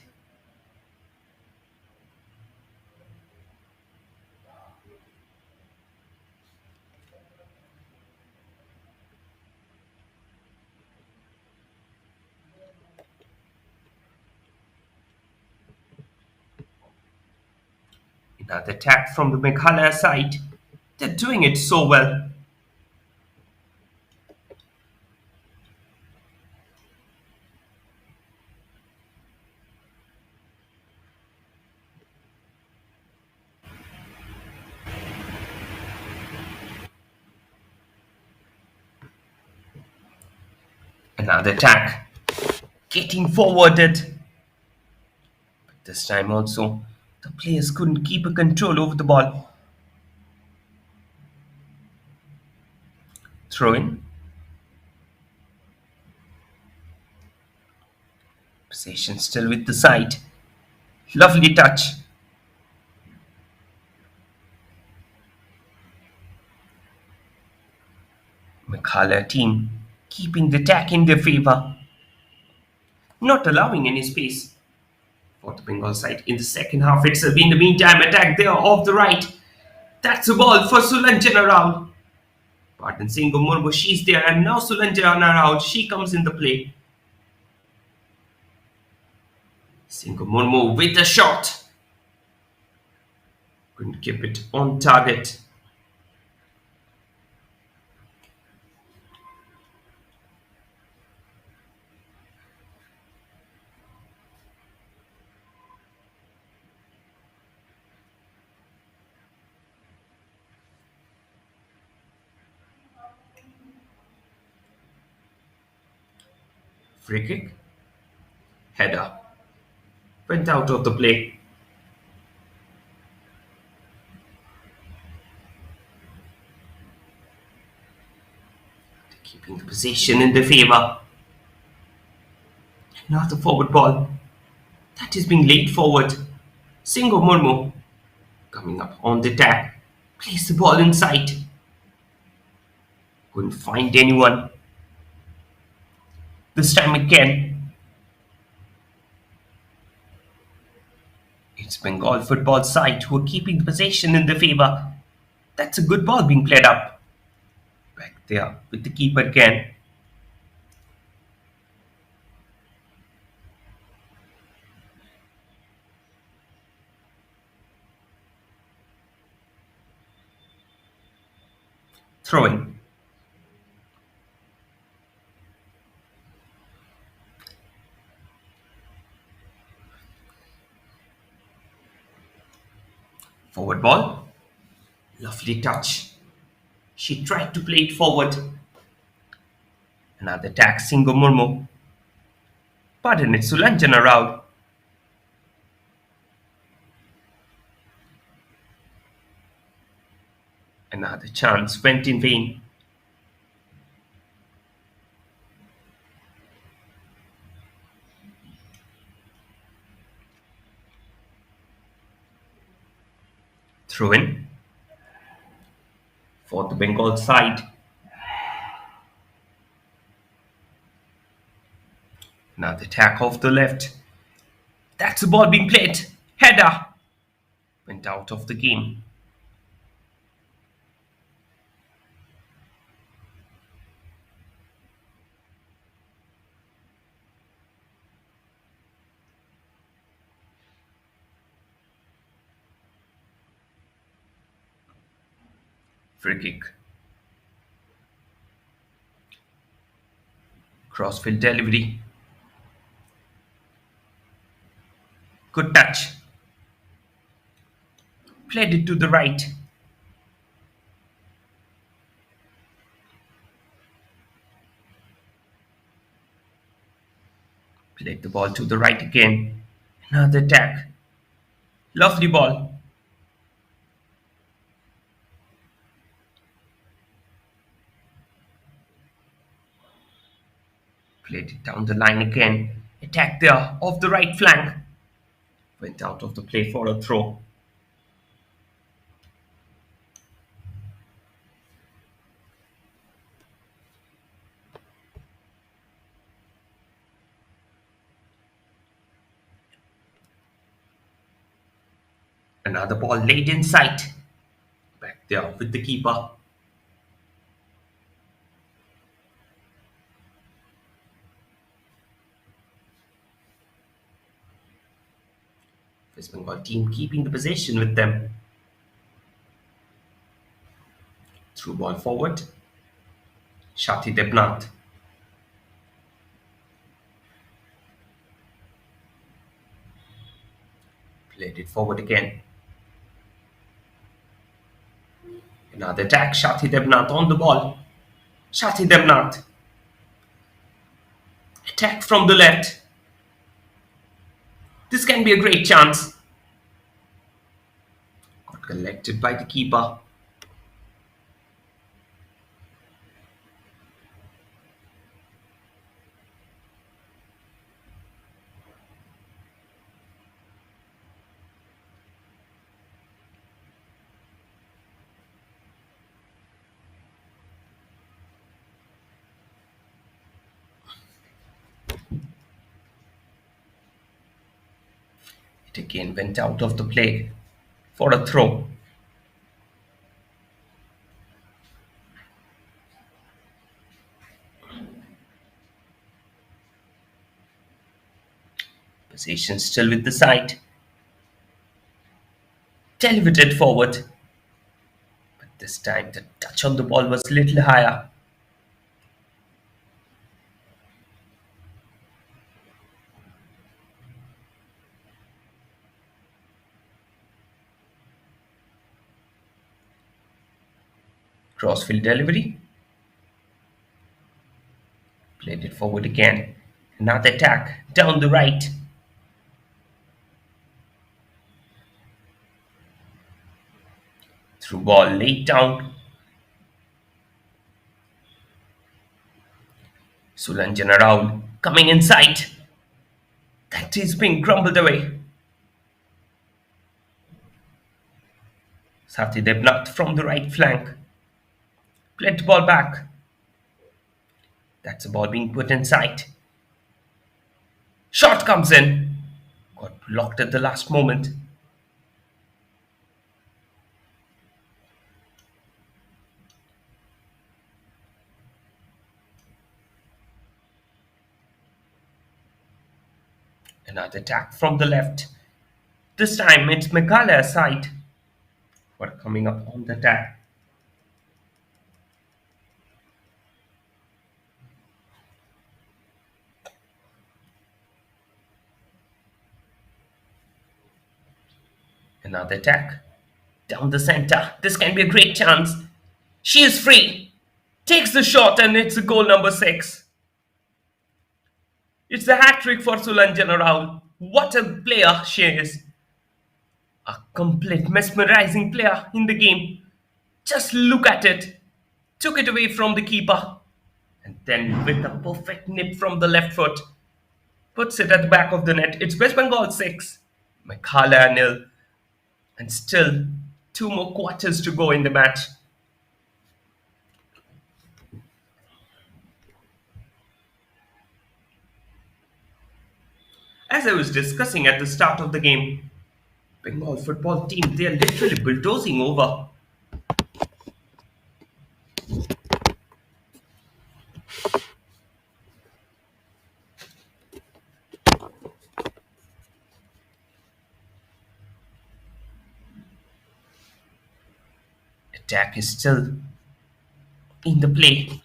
Another attack from the Meghalaya side. They're doing it so well. Another attack. Getting forwarded. But this time also, the players couldn't keep a control over the ball. Throw in. Possession still with the side. Lovely touch. Meghalaya team keeping the attack in their favour, not allowing any space for the Bengal side in the second half itself. In the meantime, attack there off the right. That's a ball for Sulanjana Rao. Pardon, Singo Murmu, she's there, and now Sulanjana Rao, she comes in the play. Singo Murmu with a shot. Couldn't keep it on target. Free kick. Header. Went out of the play. Keeping the possession in their favour. Now the forward ball. That is being laid forward. Singo Murmu coming up on the attack. Place the ball inside. Couldn't find anyone. This time again, it's Bengal football side who are keeping the possession in their favor. That's a good ball being played up. Back there with the keeper again. Throwing. Forward ball. Lovely touch. She tried to play it forward. Another attack, Singo Murmu. Pardon it, Sulanjana Rao. Another chance went in vain. Throw in for the Bengal side. Another attack off the left. That's the ball being played. Header went out of the game. Free kick. Crossfield delivery. Good touch. Played it to the right. Played the ball to the right again. Another attack. Lovely ball. Played it down the line again. Attack there off the right flank. Went out of the play for a throw. Another ball laid inside. Back there with the keeper. West Bengal team keeping the possession with them. Through ball forward. Shati Debnath. Played it forward again. Another attack. Shati Debnath on the ball. Shati Debnath. Attack from the left. This can be a great chance. Got collected by the keeper. It again went out of the play for a throw. Possession still with the side. Elevated forward. But this time the touch on the ball was a little higher. Crossfield delivery. Played it forward again. Another attack down the right. Through ball laid down. Sulanjana Rao coming inside. That is being grumbled away. Sathi Debnath from the right flank. Played the ball back. That's a ball being put inside. Shot comes in. Got blocked at the last moment. Another attack from the left. This time it's Meghalaya's side. What coming up on the attack? Another attack. Down the center. This can be a great chance. She is free. Takes the shot and it's a goal number 6. It's a hat trick for Sulanjana Rahul. What a player she is. A complete mesmerizing player in the game. Just look at it. Took it away from the keeper. And then with a perfect nip from the left foot, puts it at the back of the net. It's West Bengal 6, Meghalaya nil. And still 2 more quarters to go in the match. As I was discussing at the start of the game, Bengal football team, they are literally bulldozing over. Attack is still in the play.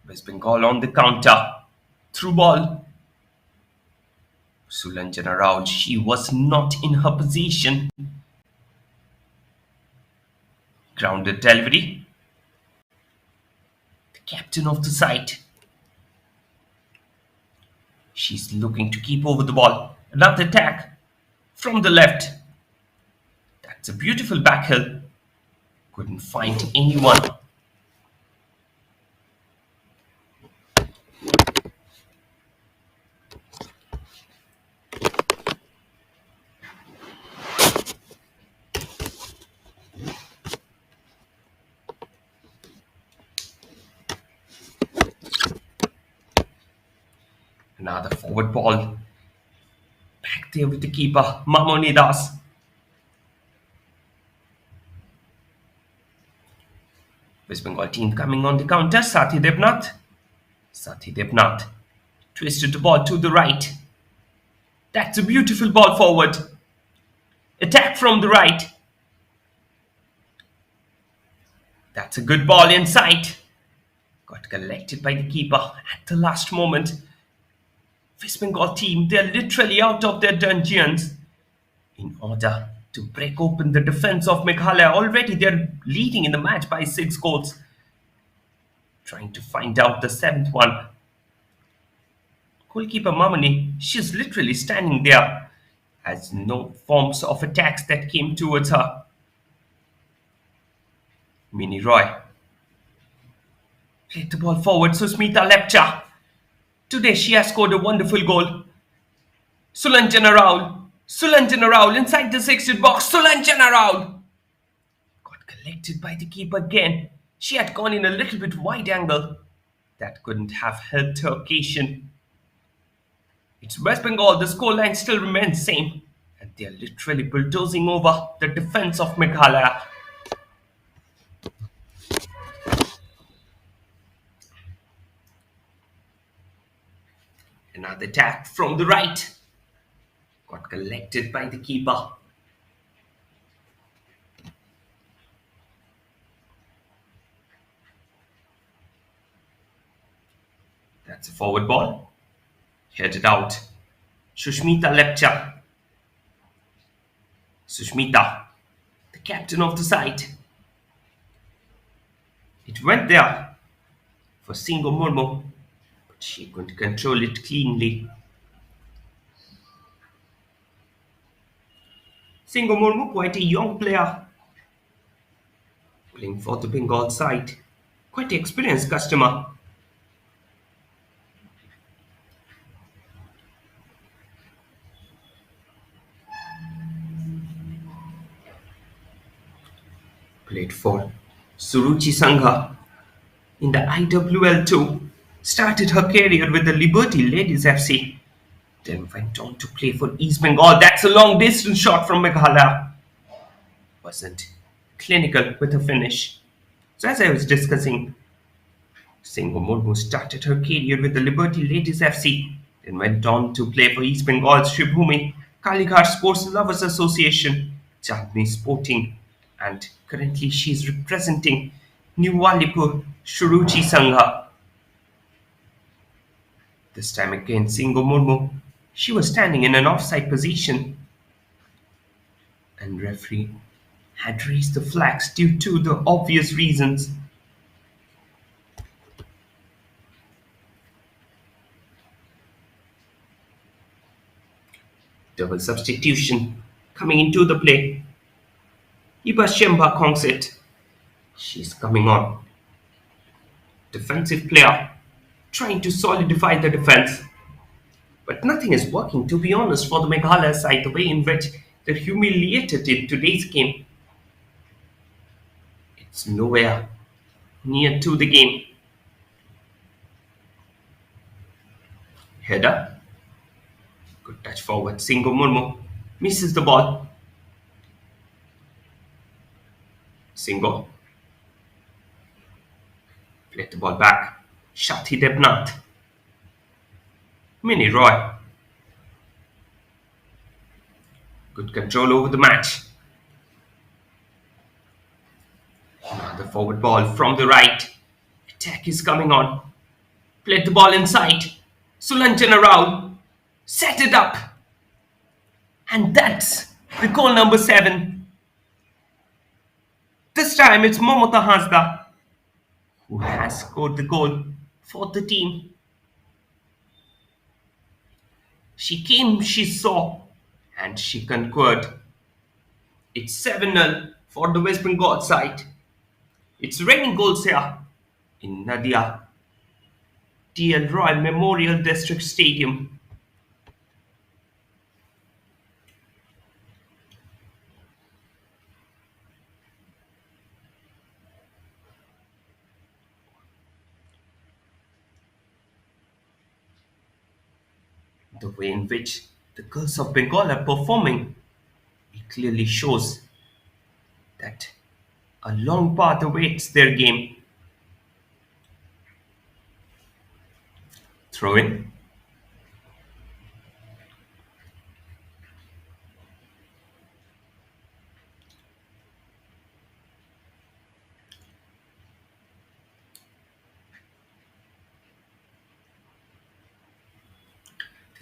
West Bengal on the counter. Through ball. Sulanjana Rao, she was not in her position. Grounded delivery. The captain of the side. She's looking to keep over the ball. Another attack from the left. That's a beautiful backhill. Couldn't find anyone. Another forward ball. Back there with the keeper, Mamonidas. West Bengal team coming on the counter. Sathi Debnath. Sathi Debnath twisted the ball to the right. That's a beautiful ball forward. Attack from the right. That's a good ball inside. Got collected by the keeper at the last moment. West Bengal team, they're literally out of their dungeons in order to break open the defense of Meghalaya. Already they're leading in the match by 6 goals. Trying to find out the 7th one. Goalkeeper Mamani, she's literally standing there. Has no forms of attacks that came towards her. Mini Roy. Played the ball forward, Susmita Lepcha. Today she has scored a wonderful goal. Sulanjana Rahul. Sulanjana Rahul inside the 6th box. Sulanjana Rahul. Got collected by the keeper again. She had gone in a little bit wide angle. That couldn't have helped her occasion. It's West Bengal. The scoreline still remains same. And they are literally bulldozing over the defense of Meghalaya. Another attack from the right. Got collected by the keeper. That's a forward ball. Headed out. Sushmita Lepcha. Sushmita, the captain of the side. It went there for Singo Murmu, but she couldn't control it cleanly. Singo Murmu, quite a young player, playing for the Bengal side. Quite an experienced customer. played for Suruchi Sangha in the IWL2, started her career with the Liberty Ladies FC, then went on to play for East Bengal. That's a long distance shot from Meghalaya. Wasn't clinical with her finish. So as I was discussing, Singh Murmu started her career with the Liberty Ladies FC, then went on to play for East Bengal's Shribhumi Kalighat Sports Lovers Association, Chandni Sporting, and currently she is representing New Walipur Shuruchi Sangha. This time against Singh Murmu, she was standing in an offside position, and referee had raised the flags due to the obvious reasons. Double substitution coming into the play. Ibashemba Kongsit. She's coming on. Defensive player trying to solidify the defense. But nothing is working, to be honest, for the Meghalaya side, the way in which they're humiliated in today's game. It's nowhere near to the game. Header. Good touch forward. Singh Murmu misses the ball. Singh played the ball back. Shati Debnath. Mini Roy. Good control over the match. Another forward ball from the right. Attack is coming on. Played the ball inside. Sulanjana Rao set it up. And that's the goal number 7. This time it's Momota Hasda who has scored the goal for the team. She came, she saw, and she concurred. It's 7-0 for the West Bengal side. It's raining goals here in Nadia TL Royal Memorial District Stadium. The way in which the girls of Bengal are performing, it clearly shows that a long path awaits their game. Throw in.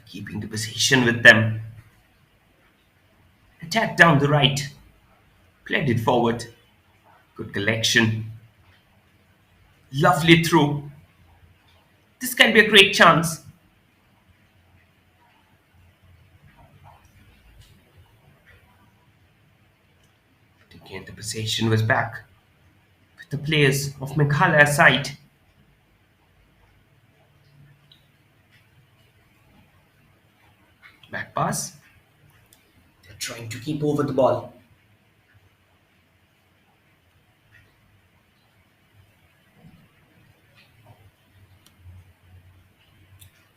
Keeping the possession with them. Attack down the right. Played it forward. Good collection. Lovely through. This can be a great chance. Again, the possession was back with the players of Meghalaya side. Back pass. They're trying to keep over the ball.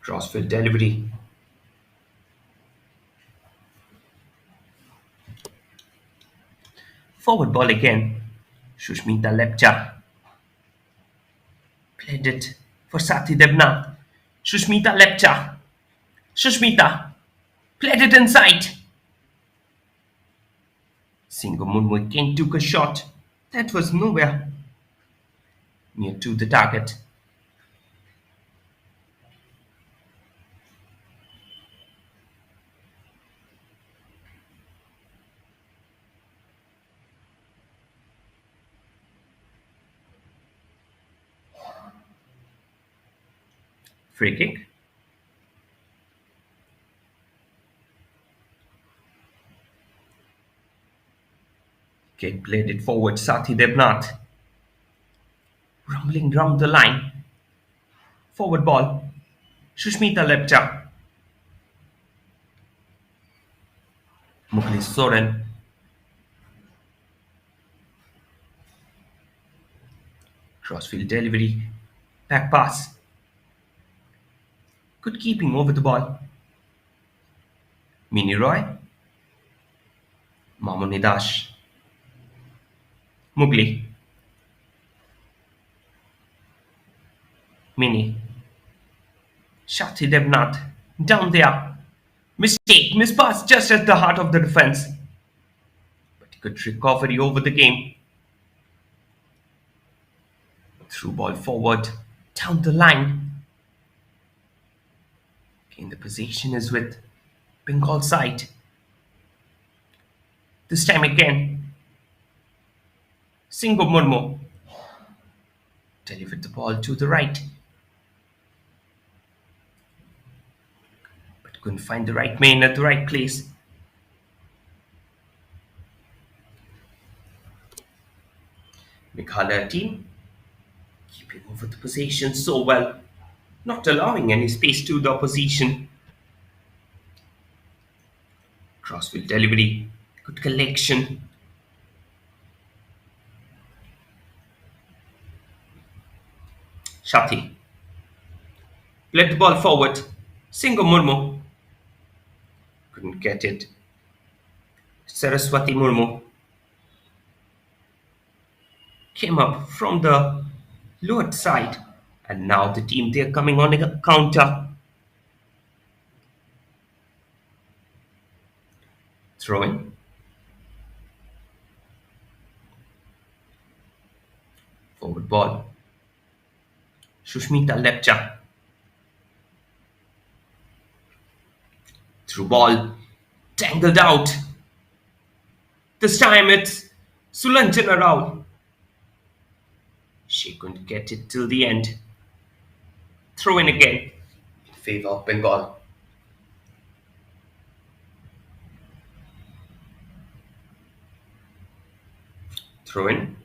Crossfield delivery. Forward ball again. Shushmita Lepcha. Played it for Sati Debnath. Shushmita Lepcha. Shushmita. Played it inside. Singh Murmu again took a shot. That was nowhere near to the target. Free kick. Again played it forward. Sati Debnath. Rumbling down the line. Forward ball. Shushmita Lepcha. Mukhlis Soren. Crossfield delivery. Back pass. Good keeping over the ball. Mini Roy. Mamonidash. Mugli. Mini. Shati Devnath. Down there. Mistake. Mispass just at the heart of the defense. But good recovery over the game. Through ball forward. Down the line. Again, the position is with Bengal side. This time again. Singo Murmu. Delivered the ball to the right. But couldn't find the right man at the right place. Meghalaya team keeping over the possession so well, not allowing any space to the opposition. Crossfield delivery, good collection. Shati played the ball forward. Singo Murmu couldn't get it. Saraswati Murmu came up from the lower side, and now the team they're coming on a counter. Throwing. Forward ball. Shushmita Lepcha. Through ball. Tangled out. This time it's Sulanjana Rao. She couldn't get it till the end. Throw in again in favor of Bengal. Throw in.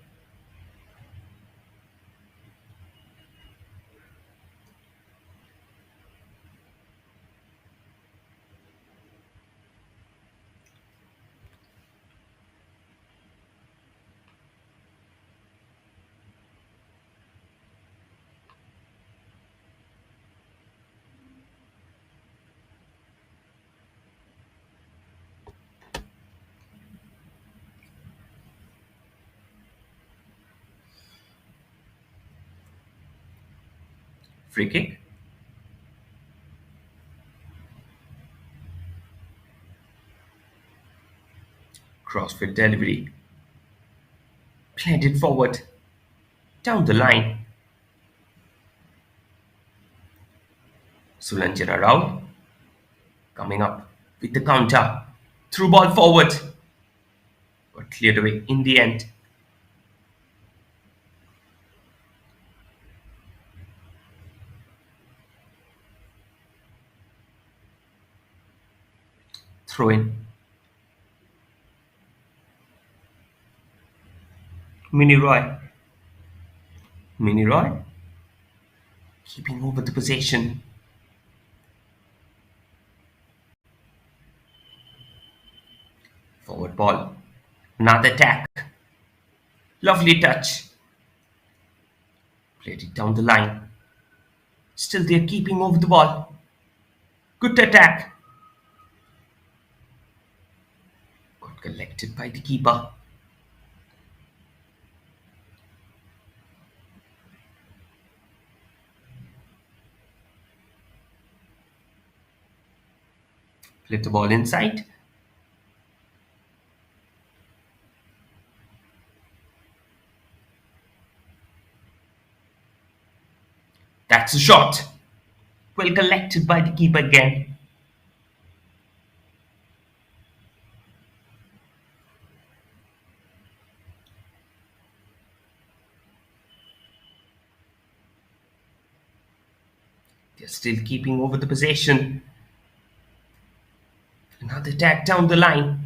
Free kick. Crossfield delivery. Played it forward. Down the line. Sulanjana Rao coming up with the counter. Through ball forward. But cleared away in the end. Throw in. Mini Roy. Mini Roy keeping over the possession. Forward ball. Another attack. Lovely touch. Played it down the line. Still they're keeping over the ball. Good attack. Got collected by the keeper. Played the ball inside. That's a shot. Well collected by the keeper again. They're still keeping over the possession. Another attack down the line.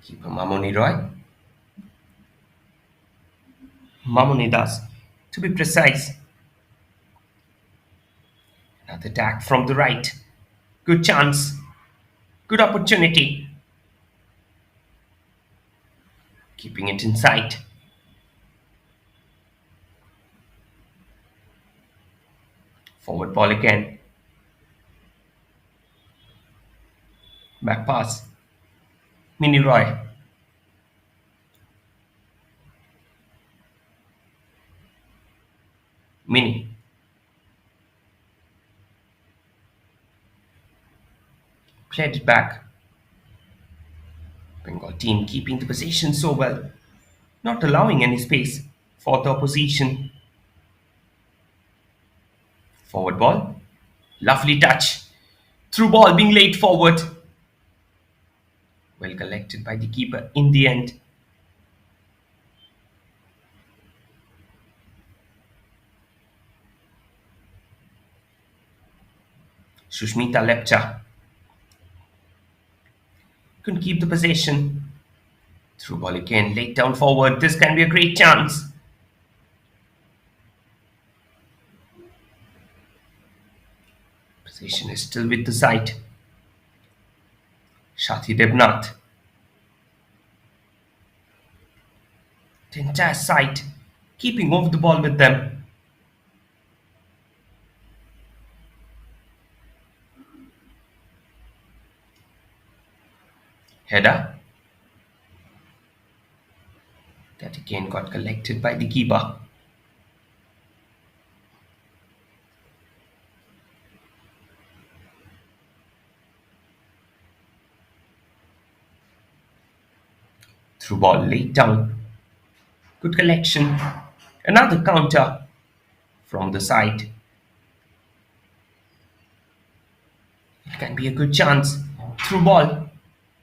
Keeper Mamoni Roy. Mamoni Das To be precise, another attack from the right. Good chance, good opportunity. Keeping it in sight. Forward ball again. Back pass. Mini Roy. Mini. Played it back. Bengal team keeping the possession so well, not allowing any space for the opposition. Forward ball. Lovely touch. Through ball being laid forward. Well collected by the keeper in the end. Sushmita Lepcha couldn't keep the possession. Through ball again, laid down forward. This can be a great chance. Possession is still with the side. Shathi Devnath. The entire side keeping over the ball with them. Header. That again got collected by the keeper. Through ball laid down. Good collection. Another counter from the side. It can be a good chance. Through ball.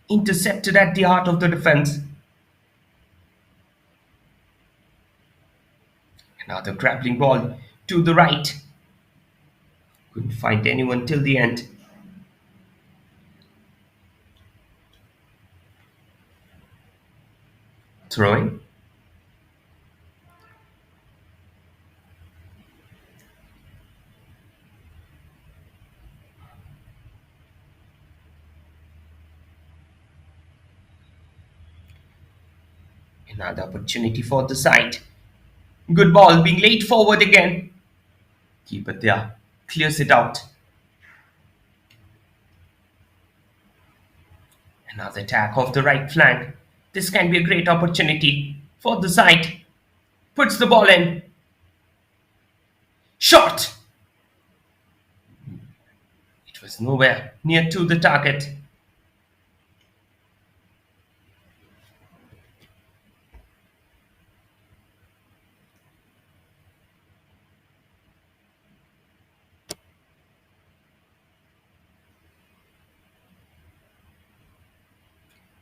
Intercepted at the heart of the defense. Another grappling ball to the right. Couldn't find anyone till the end. Throwing. Another opportunity for the side. Good ball being laid forward again. Keeper there clears it out. Another attack off the right flank. This can be a great opportunity for the side. Puts the ball in. Shot! It was nowhere near to the target.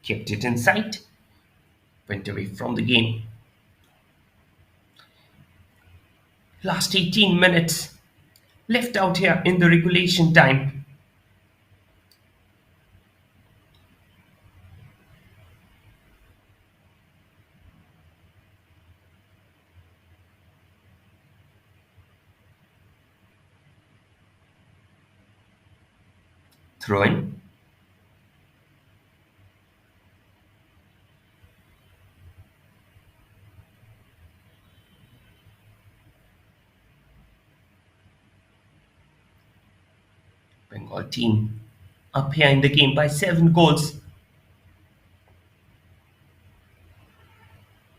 Kept it in sight. Went away from the game. Last 18 minutes left out here in the regulation time. Throwing. Bengal team up here in the game by 7 goals.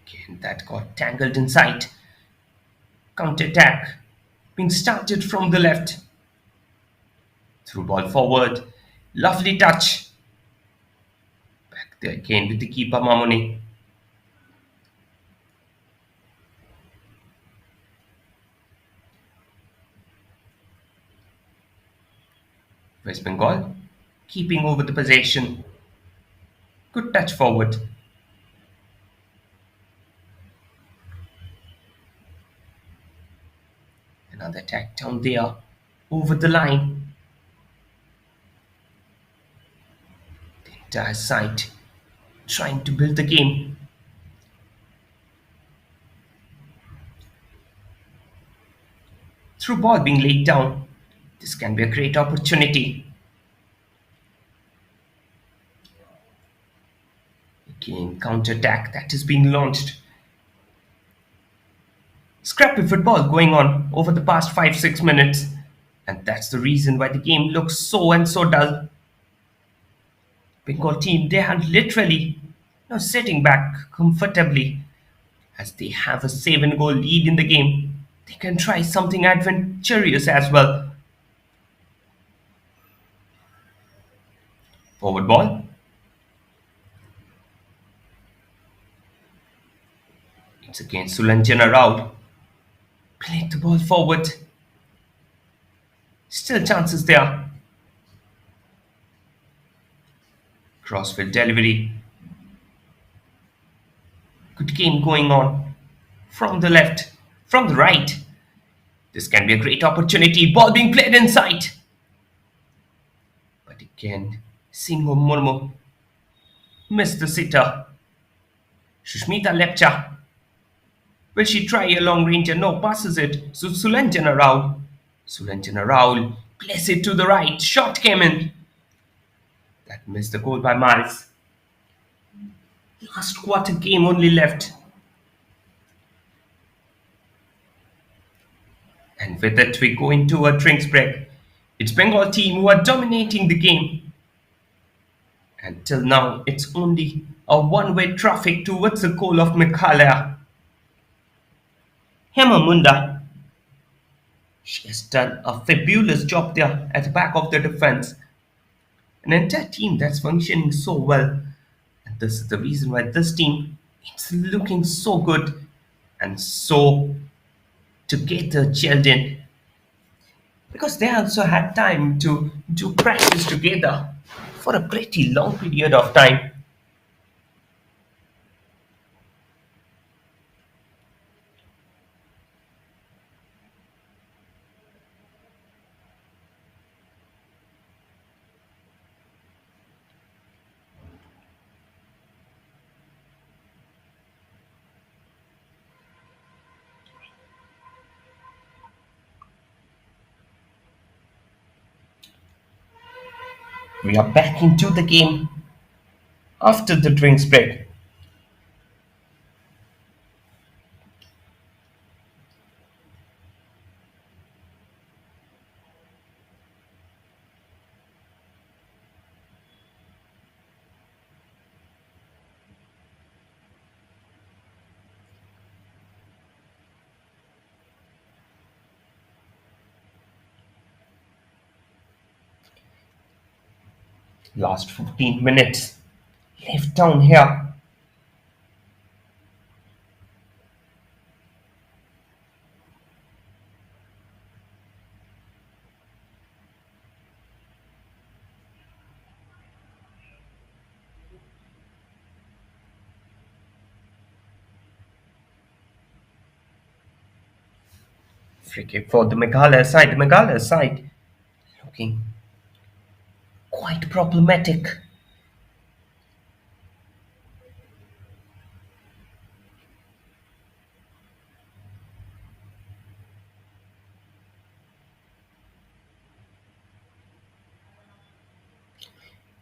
Again, that got tangled inside. Counter attack being started from the left. Through ball forward. Lovely touch. Back there again with the keeper Mamoni. West Bengal keeping over the possession. Good touch forward. Another attack down there over the line. The entire side trying to build the game. Through ball being laid down. This can be a great opportunity. Again, counter attack that is being launched. Scrappy football going on over the past 5 6 minutes. And that's the reason why the game looks so and so dull. Bengal team, they are literally sitting back comfortably as they have a 7 goal lead in the game. They can try something adventurous as well. Forward ball. It's against Sulanjana Rao. Played the ball forward. Still chances there. Crossfield delivery. Good game going on. From the left, from the right. This can be a great opportunity. Ball being played inside. But again, Singho Murmu missed the sitter. Shushmita Lepcha. Will she try a long ranger? No, passes it. So Sulanjana Rao. Sulanjana Rao plays it to the right. Shot came in. That missed the goal by miles. Last quarter game only left. And with it, we go into a drinks break. It's Bengal team who are dominating the game. Until now, it's only a one-way traffic towards the goal of Meghalaya. Hema Munda. She has done a fabulous job there at the back of the defense. An entire team that's functioning so well. And this is the reason why this team is looking so good and so together gelled in. Because they also had time to do practice together for a pretty long period of time. We are back into the game after the drinks break. Last 15 minutes left down here. Free kick for the Meghalaya side. The Meghalaya side looking quite problematic.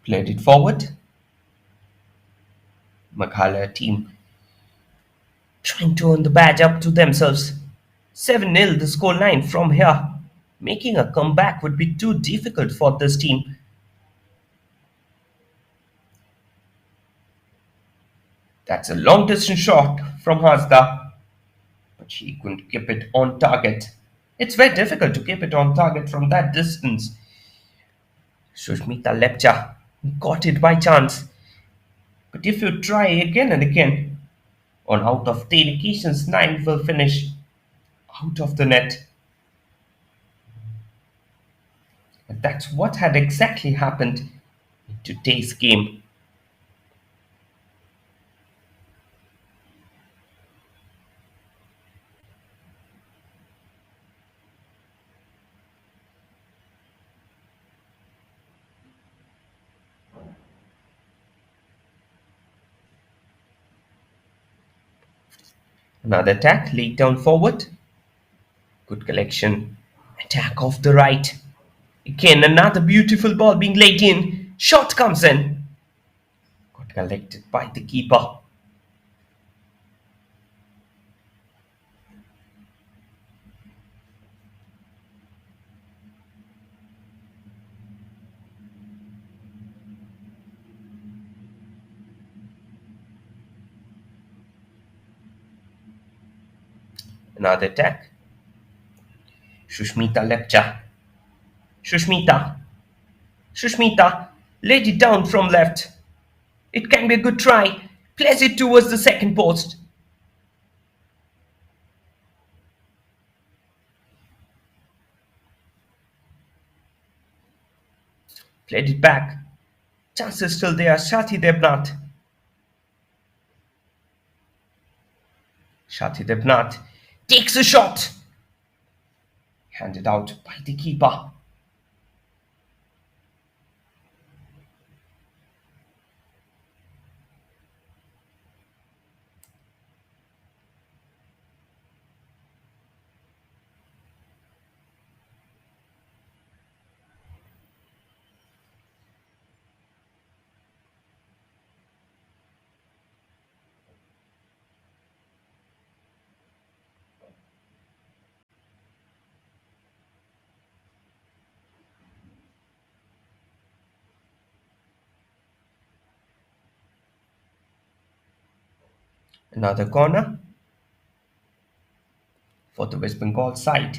Played it forward. Meghalaya team trying to earn the badge up to themselves. 7-0 the scoreline from here. Making a comeback would be too difficult for this team. That's a long distance shot from Hasda, but she couldn't keep it on target. It's very difficult to keep it on target from that distance. Sushmita Lepcha got it by chance. But if you try again and again, on out of 10 occasions, 9 will finish out of the net. And that's what had exactly happened in today's game. Another attack, laid down forward. Good collection Attack off the right. Again, another beautiful ball being laid in. Shot comes in. Got collected by the keeper. Another attack. Shushmita Lepcha. Shushmita. Shushmita laid it down from left. It can be a good try. Plays it towards the second post. Played it back. Chances still there. Shati Devnath. Shati Devnath takes a shot. Handed out by the keeper. Another corner for the West Bengal side.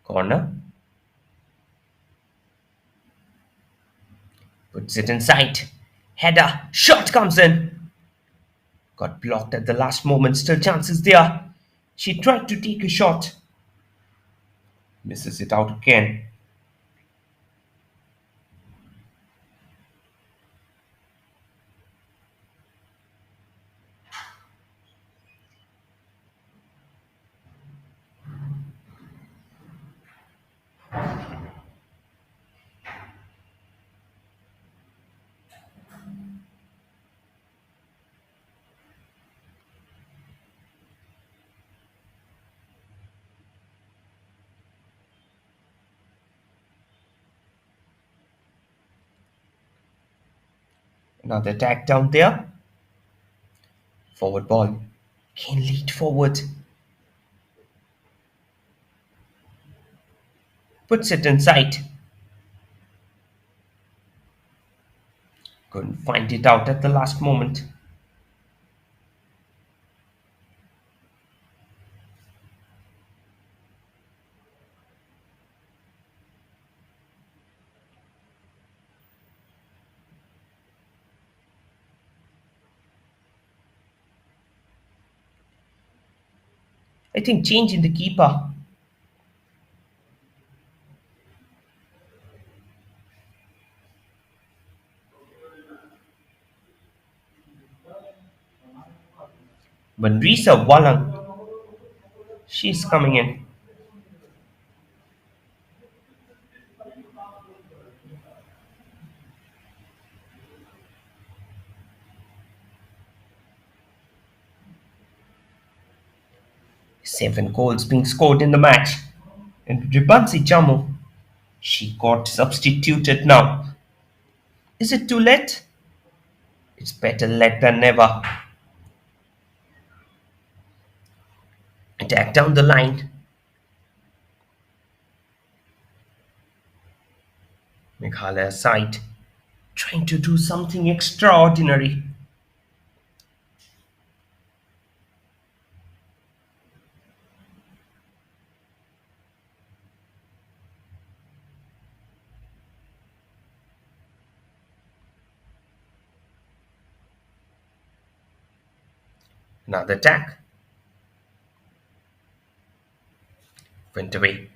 Corner. Puts it inside. Header. Shot comes in. Got blocked at the last moment. Still chances there. She tried to take a shot. Misses it out again. Another attack down there. Forward ball. Can lead forward. Puts it inside. Couldn't find it out at the last moment. I think change in the keeper. Bandrisa Walang. She's coming in. Seven goals being scored in the match. And Ribansi Jammu, she got substituted now. Is it too late? It's better late than never. Attack down the line. Meghalaya side trying to do something extraordinary. Another attack. Went away.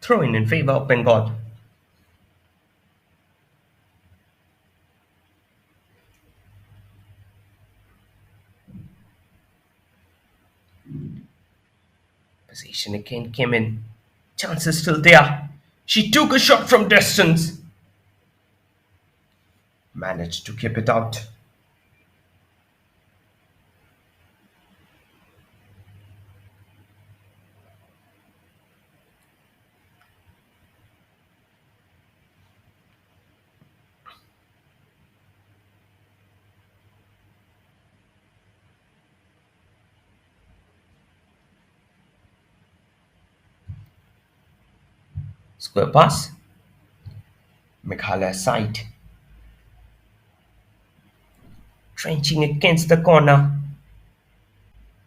Throw in favor of Bengal. Possession again came in. Chances still there. She took a shot from distance. Managed to keep it out. Square pass. Meghalaya side. Trenching against the corner.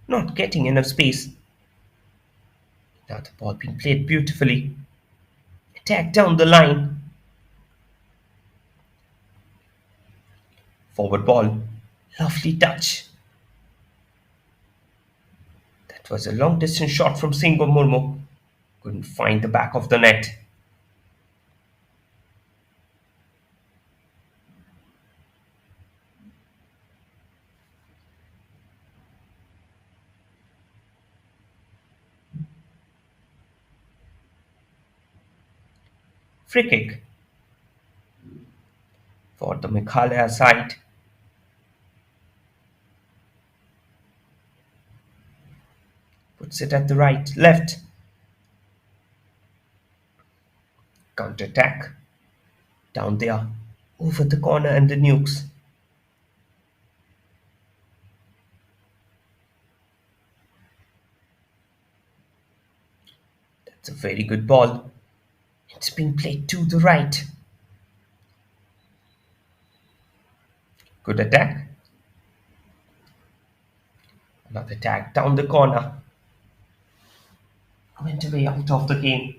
Not getting enough space. Now the ball being played beautifully. Attack down the line. Forward ball. Lovely touch. That was a long distance shot from Singo Murmu. Couldn't find the back of the net. Free kick for the Meghalaya side. Puts it at the right, left. Counter attack. Down there. Over the corner and the nukes. That's a very good ball. It's being played to the right. Good attack. Another attack down the corner. Went away out of the game.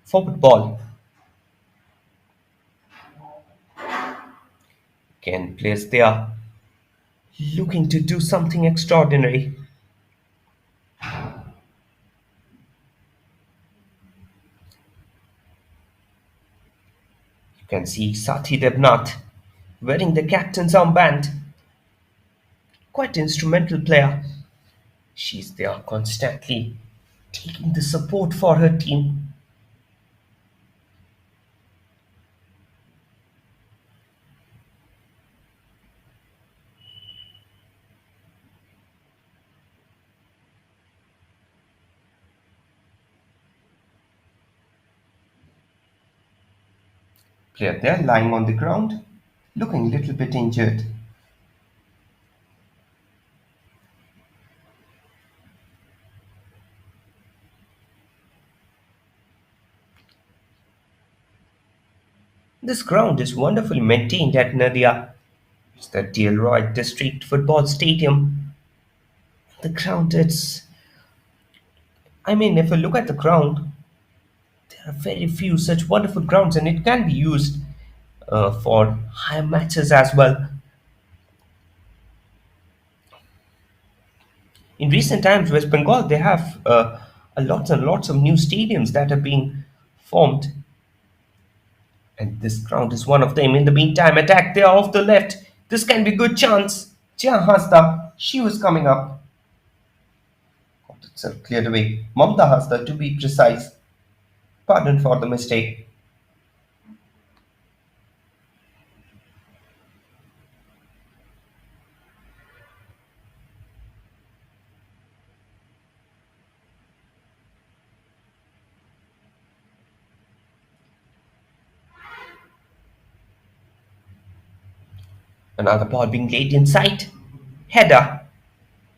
Forward ball. Again, plays there. Looking to do something extraordinary. You can see Sathi Debnath wearing the captain's armband. Quite instrumental player. She's there constantly taking the support for her team. Player there lying on the ground, looking a little bit injured. This ground is wonderfully maintained at Nadia. It's the Dilroy District Football Stadium. The ground is, if you look at the ground, there are very few such wonderful grounds and it can be used for high matches as well. In recent times, West Bengal, they have a lots and lots of new stadiums that are being formed. And this ground is one of them. In the meantime, attack there off the left. This can be good chance. Jia Hasda, she was coming up. Got itself cleared away. Mamta Hasda, to be precise. Pardon for the mistake. Another ball being laid inside. Header.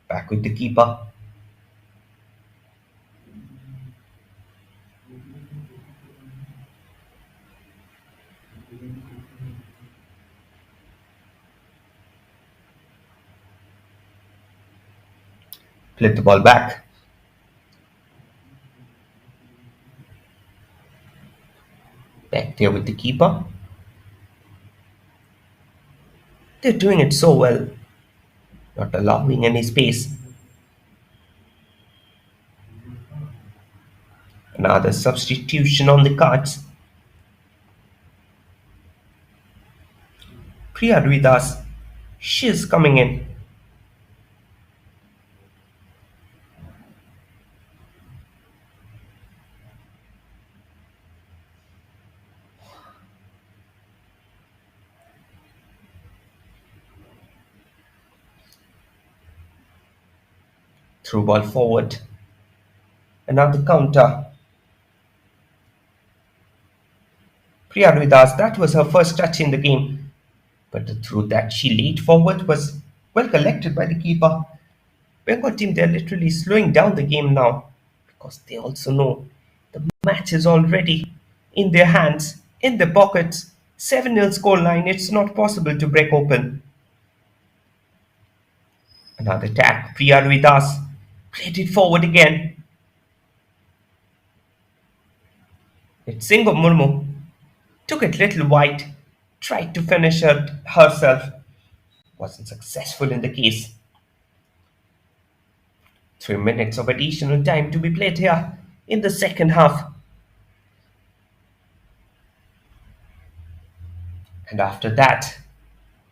Back with the keeper. Played the ball back. Back there with the keeper. They're doing it so well, not allowing any space. Another substitution on the cards. Priya Ruidas, she's coming in. Through ball forward. Another counter. Priya Ruidas, that was her first touch in the game. But the throw that she laid forward was well collected by the keeper. Bengal team, they're literally slowing down the game now because they also know the match is already in their hands, in their pockets. 7-0 scoreline, it's not possible to break open. Another attack, Priya Ruidas played it forward again. It's Singo Murmu. Took it little wide, tried to finish it herself. Wasn't successful in the case. 3 minutes of additional time to be played here in the second half. And after that,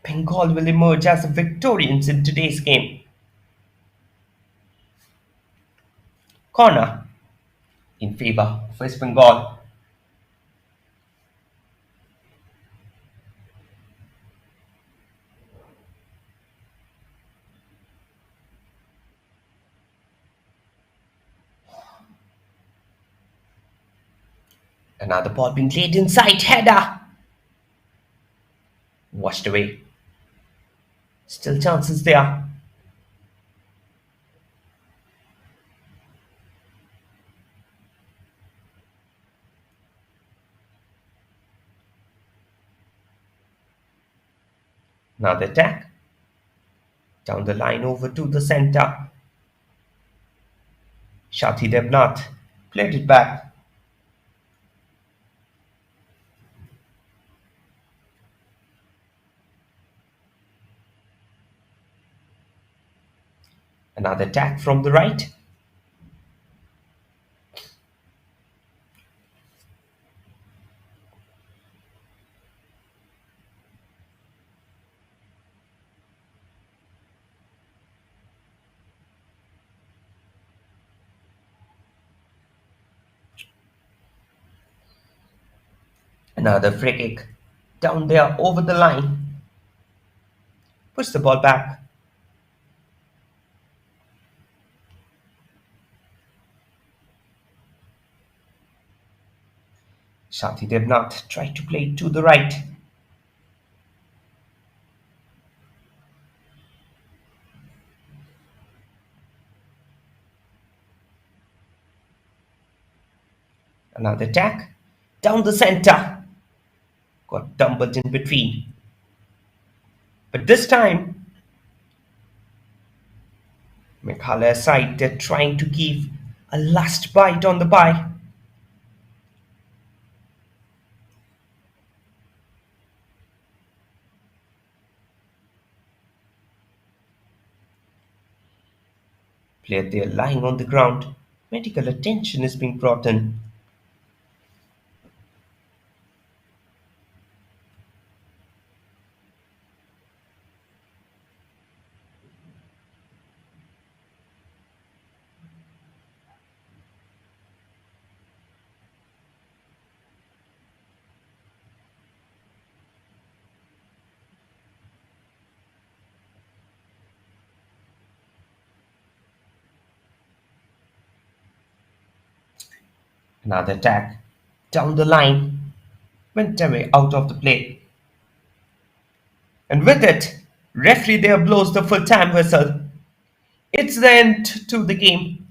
Bengal will emerge as the victorians in today's game. Corner in favor of West Bengal. Another ball being played inside, header. Washed away. Still chances there. Another attack. Down the line over to the center. Shati Devnath played it back. Another attack from the right. Another free kick. Down there over the line. Puts the ball back. Shati Devnath tried to play it to the right. Another attack. Down the center. Got tumbled in between. But this time, Meghalaya side, they're trying to give a last bite on the pie. Player there lying on the ground. Medical attention is being brought in. Another attack. Down the line. Went away out of the play. And with it, referee there blows the full time whistle. It's the end to the game.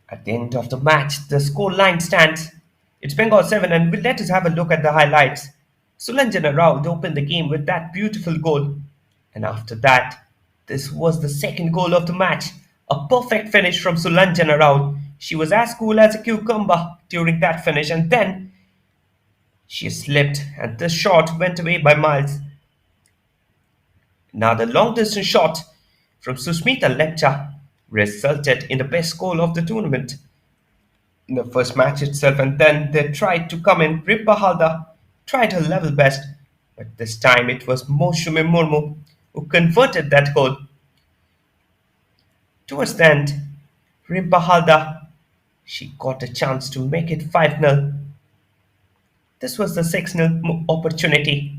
At the end of the match, the score line stands. It's Bengal 7, and let us have a look at the highlights. Sulanjana Rao opened the game with that beautiful goal. And after that, this was the second goal of the match. A perfect finish from Sulanjana Rao. She was as cool as a cucumber during that finish, and then She slipped and the shot went away by miles. Now the long distance shot from Susmita Lepcha resulted in the best goal of the tournament. In the first match itself, and then they tried to come in. Rimpa Halda tried her level best, but this time it was Moshumi Murmu who converted that goal. Towards the end, Rimpa Halda, she got a chance to make it 5-0. This was the 6-0 opportunity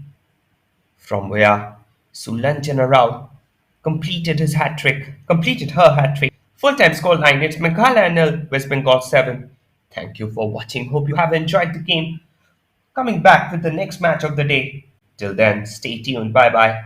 from where Sulanjana Rao completed her hat trick. Full-time scoreline, it's Meghalaya nil, West Bengal 7. Thank you for watching. Hope you have enjoyed the game. Coming back with the next match of the day. Till then, stay tuned. Bye bye.